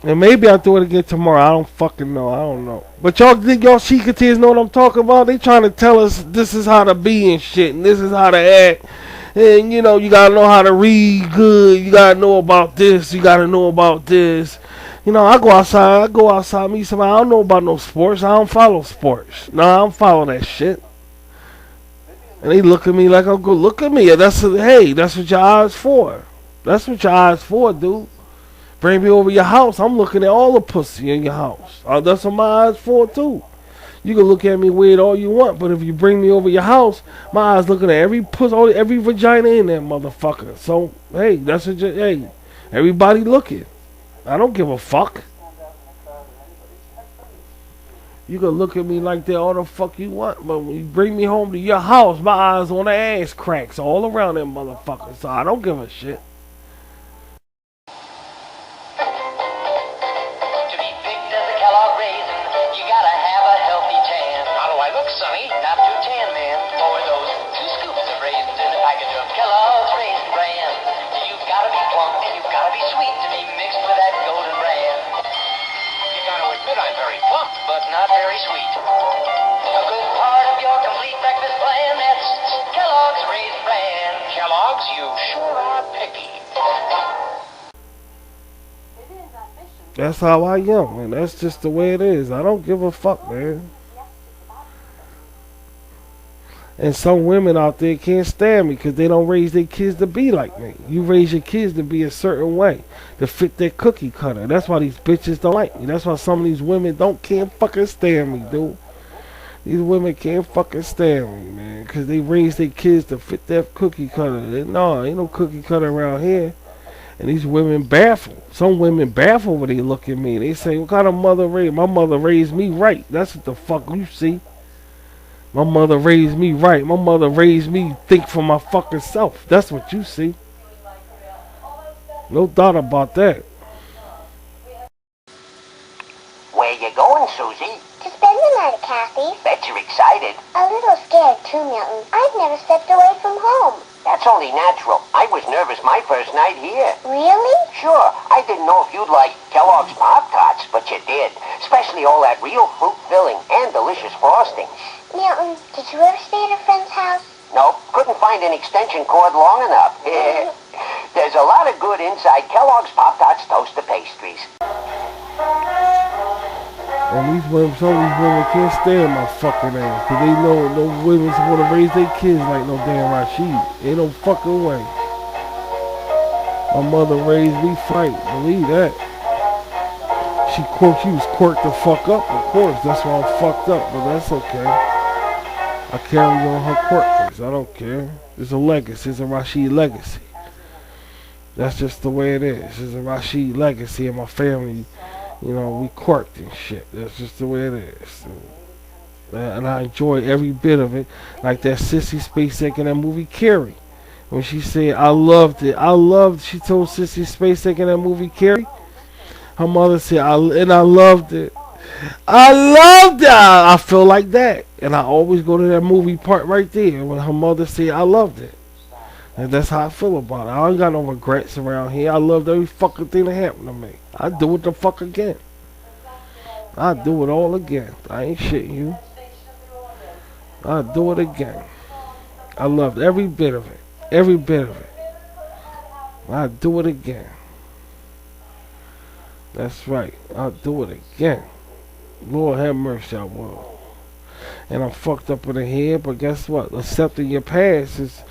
S1: And maybe I'll do it again tomorrow. I don't fucking know. I don't know. But y'all think y'all Sheikahs know what I'm talking about? They trying to tell us this is how to be and shit. And this is how to act. And you gotta know how to read good. You gotta know about this. You gotta know about this. I go outside, meet somebody. I don't know about no sports. I don't follow sports. No, I don't follow that shit. And they look at me like I'm good. Look at me. That's what your eyes for. That's what your eyes for, dude. Bring me over your house. I'm looking at all the pussy in your house. That's what my eyes for too. You can look at me weird all you want, but if you bring me over your house, my eyes looking at every pussy, every vagina in that motherfucker. So hey, that's what everybody looking. I don't give a fuck. You can look at me like that all the fuck you want, but when you bring me home to your house, my eyes on the ass cracks all around that motherfucker. So I don't give a shit.
S6: But not very sweet. A good part of your complete breakfast plan, that's Kellogg's Raisin Bran. Kellogg's, you sure are picky.
S1: That's how I am, man. That's just the way it is. I don't give a fuck, man. And some women out there can't stand me because they don't raise their kids to be like me. You raise your kids to be a certain way, to fit their cookie cutter. That's why these bitches don't like me. That's why some of these women can't fucking stand me, dude. These women can't fucking stand me, man, because they raise their kids to fit their cookie cutter. Ain't no cookie cutter around here. And these women baffle. Some women baffle when they look at me. They say, what kind of mother raised? My mother raised me right. That's what the fuck you see. My mother raised me right. My mother raised me think for my fucking self. That's what you see. No doubt about that.
S6: Where you going, Susie?
S7: To spend the night at Kathy's.
S6: Bet you're excited.
S7: A little scared too, Milton. I've never stepped away from home.
S6: That's only natural. I was nervous my first night here.
S7: Really?
S6: Sure, I didn't know if you'd like Kellogg's Pop-Tarts, but you did. Especially all that real fruit filling and delicious frosting.
S7: Milton, did you ever stay at a friend's house?
S6: Nope, couldn't find an extension cord long enough. There's a lot of good inside Kellogg's Pop-Tarts toaster pastries.
S1: And some of these women can't stand my fucking ass. Cause they know no women's wanna raise their kids like no damn Rashid. Ain't no fucking way. My mother raised me fight, believe that. She was quirked the fuck up, of course. That's why I'm fucked up, but that's okay. I carry on her quirkiness. I don't care. It's a legacy. It's a Rashid legacy. That's just the way it is. It's a Rashid legacy in my family. You know, we quirked and shit. That's just the way it is. And I enjoy every bit of it. Like that Sissy Spacek in that movie Carrie. When she said, I loved it. She told Sissy Spacek in that movie Carrie. Her mother said, I loved it. I loved it. I feel like that. And I always go to that movie part right there when her mother said, I loved it. And that's how I feel about it. I ain't got no regrets around here. I loved every fucking thing that happened to me. I do it the fuck again. I do it all again. I ain't shitting you. I do it again. I loved every bit of it. Every bit of it. I do it again. That's right. I'll do it again. Lord have mercy, I will. And I'm fucked up in the head, but guess what? Accepting your past is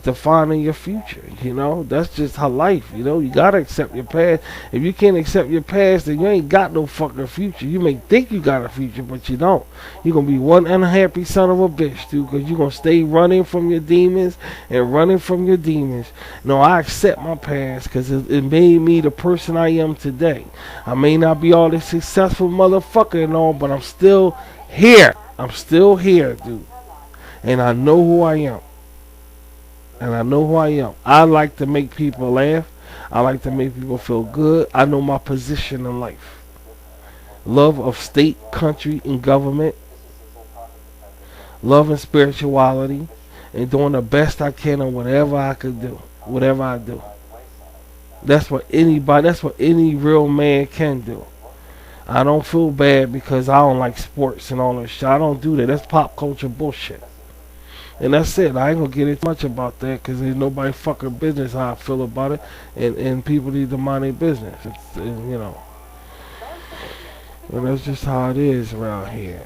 S1: defining your future, you know? That's just how life, you know? You gotta accept your past. If you can't accept your past, then you ain't got no fucking future. You may think you got a future, but you don't. You're gonna be one unhappy son of a bitch, dude, because you're gonna stay running from your demons and running from your demons. No, I accept my past because it made me the person I am today. I may not be all this successful motherfucker and all, but I'm still here. I'm still here, dude. And I know who I am. And I know who I am. I like to make people laugh. I like to make people feel good. I know my position in life. Love of state, country, and government. Love and spirituality. And doing the best I can on whatever I could do. Whatever I do. That's what any real man can do. I don't feel bad because I don't like sports and all that shit. I don't do that. That's pop culture bullshit. And that's it. I ain't gonna get into much about that because there's nobody fucking business how I feel about it. And people need to mind their business. And, you know. And that's just how it is around here.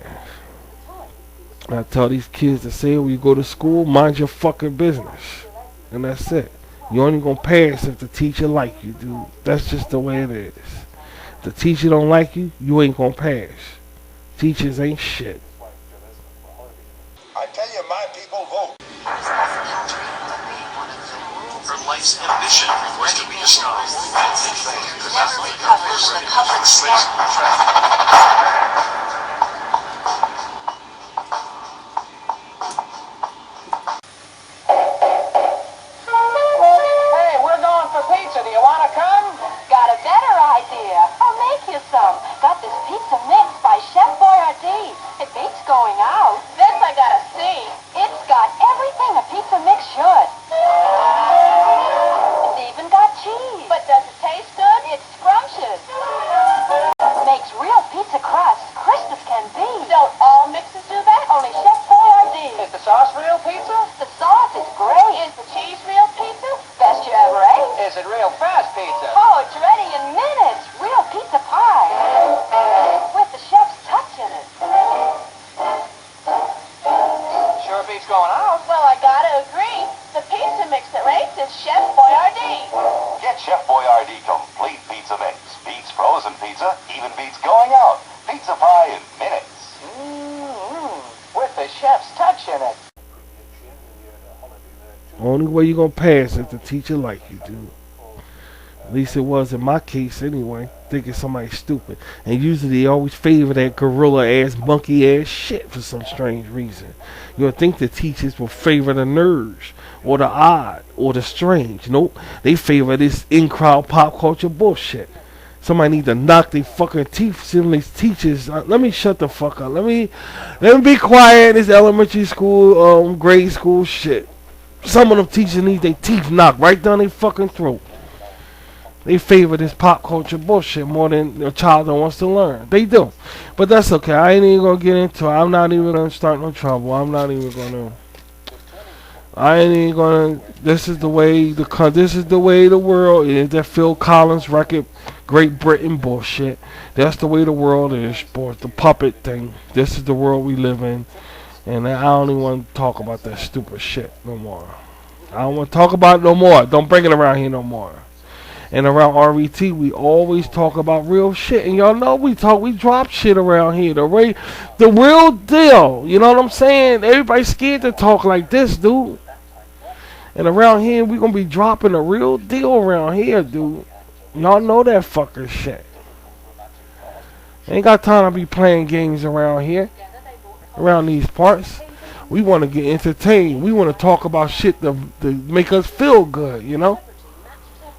S1: And I tell these kids to say when you go to school, mind your fucking business. And that's it. You only gonna pass if the teacher like you, dude. That's just the way it is. If the teacher don't like you, you ain't gonna pass. Teachers ain't shit.
S8: I tell you, my people vote.
S9: Her life's ambition was to be a star.
S3: Never recover from the public sphere.
S2: Hey, we're going for pizza. Do you want to come?
S3: Got a better idea. I'll make you some. Got this pizza mix by Chef Boyardee. It beats going out. This I gotta see. It's got everything a pizza mix should. It's even got cheese. But does it taste good? It's scrumptious. Makes real pizza crust crisp as can be. Don't all mixes do that? Only Chef Boyardee.
S2: Is the sauce real pizza?
S3: The sauce is great. Is the cheese real pizza? Best you ever ate.
S2: Is it real fast pizza?
S3: Oh, it's ready in minutes. Real pizza pie. With the chef's touch in it.
S2: Sure beats going out.
S3: Well, I gotta agree. The pizza mix that rates is Chef Boyardee.
S8: Get Chef Boyardee complete pizza mix. Beats frozen pizza, even beats going out. Pizza pie in minutes.
S2: With the chef's touch in it.
S1: Only way you gonna pass if the teacher like you, dude. At least it was in my case anyway. Thinking somebody stupid. And usually they always favor that gorilla ass, monkey ass shit for some strange reason. You would think the teachers will favor the nerds, or the odd, or the strange. Nope. They favor this in-crowd pop culture bullshit. Somebody need to knock their fucking teeth in these teachers. Let me shut the fuck up. Let me be quiet in this elementary school, grade school shit. Some of them teachers need their teeth knocked right down their fucking throat. They favor this pop culture bullshit more than a child that wants to learn. They do. But that's okay. I ain't even gonna get into it. I'm not even gonna start no trouble. I'm not even gonna. I ain't even gonna. This is the way the world is. That Phil Collins record, Great Britain bullshit. That's the way the world is, boy. The puppet thing. This is the world we live in. And I don't even want to talk about that stupid shit no more. I don't want to talk about it no more. Don't bring it around here no more. And around RET, we always talk about real shit. And y'all know we drop shit around here. The real deal. You know what I'm saying? Everybody's scared to talk like this, dude. And around here, we going to be dropping the real deal around here, dude. Y'all know that fucking shit. Ain't got time to be playing games around here. Around these parts. We want to get entertained. We want to talk about shit to make us feel good, you know?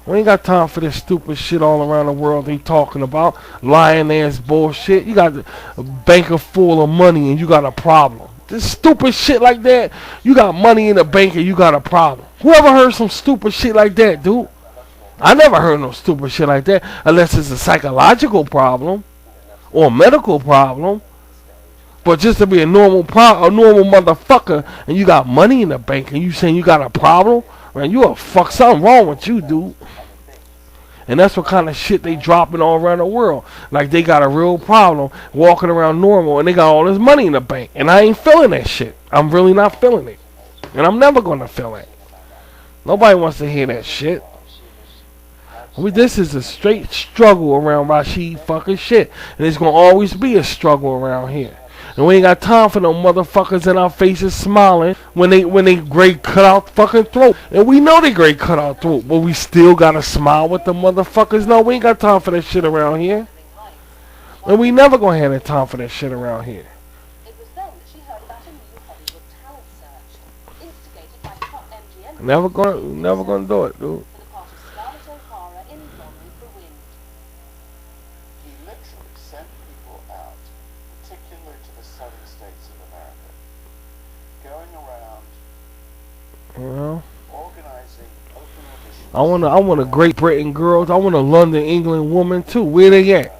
S1: We ain't got time for this stupid shit all around the world they talking about. Lying ass bullshit. You got a banker full of money and you got a problem. This stupid shit like that. You got money in the bank and you got a problem. Whoever heard some stupid shit like that, dude? I never heard no stupid shit like that. Unless it's a psychological problem. Or a medical problem. But just to be a normal motherfucker and you got money in the bank and you saying you got a problem, man, you a fuck, something wrong with you, dude. And that's what kind of shit they dropping all around the world. Like they got a real problem walking around normal and they got all this money in the bank. And I ain't feeling that shit. I'm really not feeling it. And I'm never gonna feel it. Nobody wants to hear that shit. This is a straight struggle around Rashid fucking shit. And it's gonna always be a struggle around here. And we ain't got time for no motherfuckers in our faces smiling when they great cut out fucking throat. And we know they great cut out throat, but we still gotta smile with the motherfuckers. No, we ain't got time for that shit around here. And we never gonna have that time for that shit around here.
S3: It was then that she heard about a new Hollywood talent search, instigated by top MGM
S1: Never gonna do it, dude.
S3: for the part of Scarlett O'Hara in Gone with the Wind.
S10: He literally sent people out, particularly to the southern states of America, going around
S1: Well,
S10: organizing open auditions.
S1: I want a Great Britain girls. I want a London, England woman too. Where they at?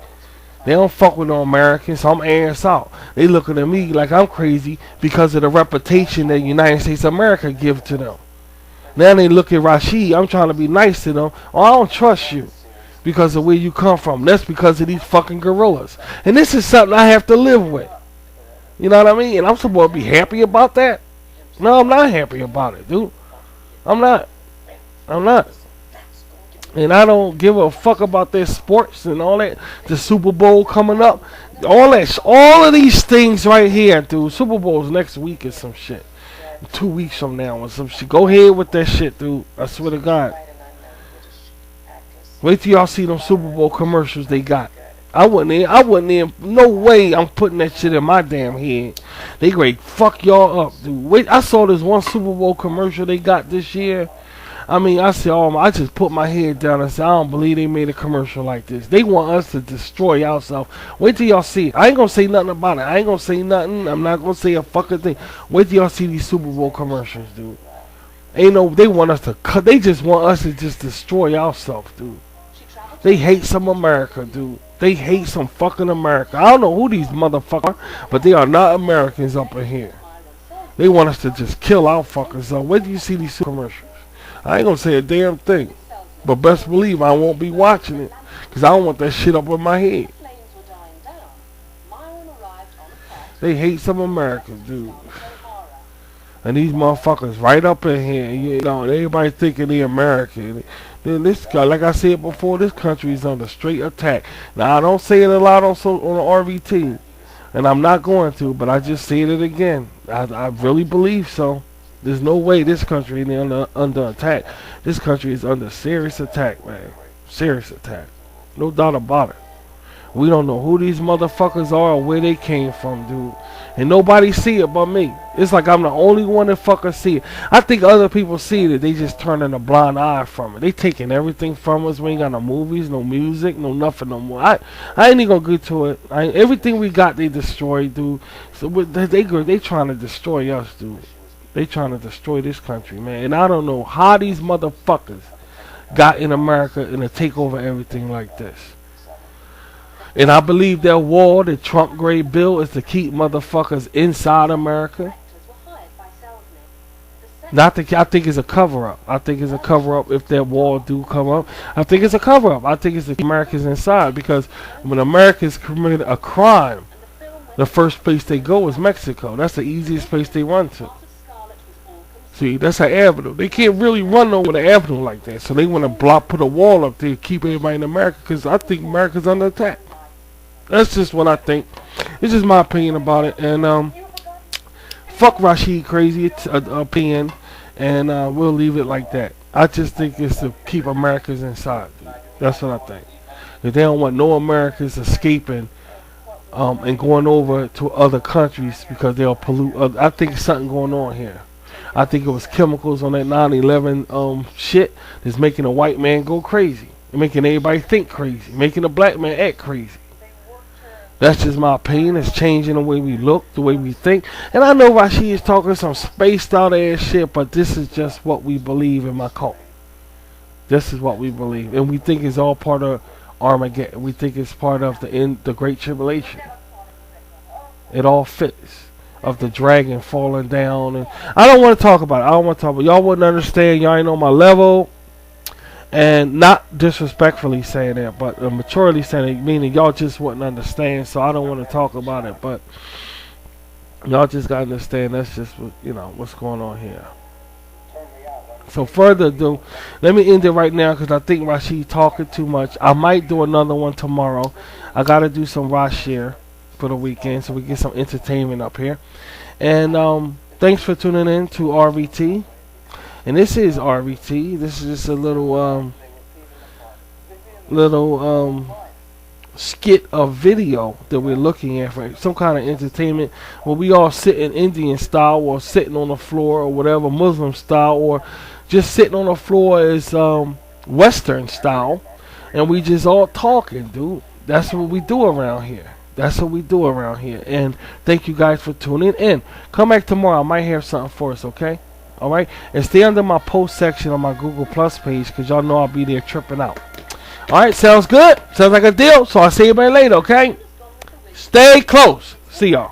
S1: They don't fuck with no Americans, so I'm ass out. They looking at me like I'm crazy because of the reputation that United States of America give to them. Now they look at Rashid. I'm trying to be nice to them. Oh, I don't trust you because of where you come from. That's because of these fucking gorillas. And this is something I have to live with. You know what I mean? And I'm supposed to be happy about that? No, I'm not happy about it, dude. I'm not. And I don't give a fuck about their sports and all that. The Super Bowl coming up. All of these things right here, dude. Super Bowl's next week or some shit. 2 weeks from now or some shit. Go ahead with that shit, dude. I swear to God. Wait till y'all see them Super Bowl commercials they got. I wouldn't even, no way I'm putting that shit in my damn head. They great fuck y'all up, dude. Wait, I saw this one Super Bowl commercial they got this year. I mean, I said, I just put my head down and said, I don't believe they made a commercial like this. They want us to destroy ourselves. Wait till y'all see it. I ain't gonna say nothing about it. I ain't gonna say nothing. I'm not gonna say a fucking thing. Wait till y'all see these Super Bowl commercials, dude. Ain't no, they want us to cut. They just want us to just destroy ourselves, dude. They hate some America, dude. They hate some fucking America. I don't know who these motherfuckers are, but they are not Americans up in here. They want us to just kill our fuckers up. Where do you see these commercials? I ain't gonna say a damn thing. But best believe I won't be watching it. Because I don't want that shit up in my head. They hate some Americans, dude. And these motherfuckers right up in here, you know, everybody thinking they American. Then this guy, like I said before, this country is under straight attack. Now I don't say it a lot on the RVT, and I'm not going to, but I just said it again. I really believe so. There's no way this country is under attack. This country is under serious attack, man. Serious attack. No doubt about it. We don't know who these motherfuckers are or where they came from, dude. And nobody see it but me. It's like I'm the only one that fucking see it. I think other people see it. They just turning a blind eye from it. They taking everything from us. We ain't got no movies, no music, no nothing no more. I ain't even gonna get to it. Everything we got, they destroyed, dude. So they trying to destroy us, dude. They trying to destroy this country, man. And I don't know how these motherfuckers got in America and to take over everything like this. And I believe that war, the Trump grade bill, is to keep motherfuckers inside America. Not that I think it's a cover up. I think it's a cover up if that war do come up. I think it's a cover up. I think it's the Americans inside, because when Americans committed a crime, the first place they go is Mexico. That's the easiest place they run to. See, that's an avenue. They can't really run over the avenue like that. So they want to put a wall up there to keep everybody in America, because I think America's under attack. That's just what I think. It's just my opinion about it. And fuck Rashid Crazy opinion. And we'll leave it like that. I just think it's to keep Americans inside. That's what I think. If they don't want no Americans escaping and going over to other countries because they'll pollute. I think something going on here. I think it was chemicals on that 9/11 shit that's making a white man go crazy. Making everybody think crazy. Making a black man act crazy. That's just my opinion. It's changing the way we look, the way we think. And I know Rashid is talking some spaced out ass shit, but this is just what we believe in my cult. This is what we believe. And we think it's all part of Armageddon. We think it's part of the Great Tribulation. It all fits. Of the dragon falling down. And I don't want to talk about it. I don't want to talk about it. Y'all wouldn't understand. Y'all ain't on my level. And not disrespectfully saying that, but maturely saying it, meaning y'all just wouldn't understand. So I don't want to talk about it, but y'all just gotta understand that's just what, what's going on here. So further ado, let me end it right now because I think Rashid talking too much. I might do another one tomorrow. I gotta do some Rashir for the weekend so we get some entertainment up here. And thanks for tuning in to RVT. And this is RVT. This is just a little skit of video that we're looking at for some kind of entertainment where we all sit in Indian style or sitting on the floor or whatever, Muslim style, or just sitting on the floor is Western style, and we just all talking, dude. That's what we do around here. That's what we do around here. And thank you guys for tuning in. Come back tomorrow. I might have something for us, okay? Alright? And stay under my post section on my Google Plus page because y'all know I'll be there tripping out. Alright, sounds good? Sounds like a deal. So I'll see you later, okay? Stay close. See y'all.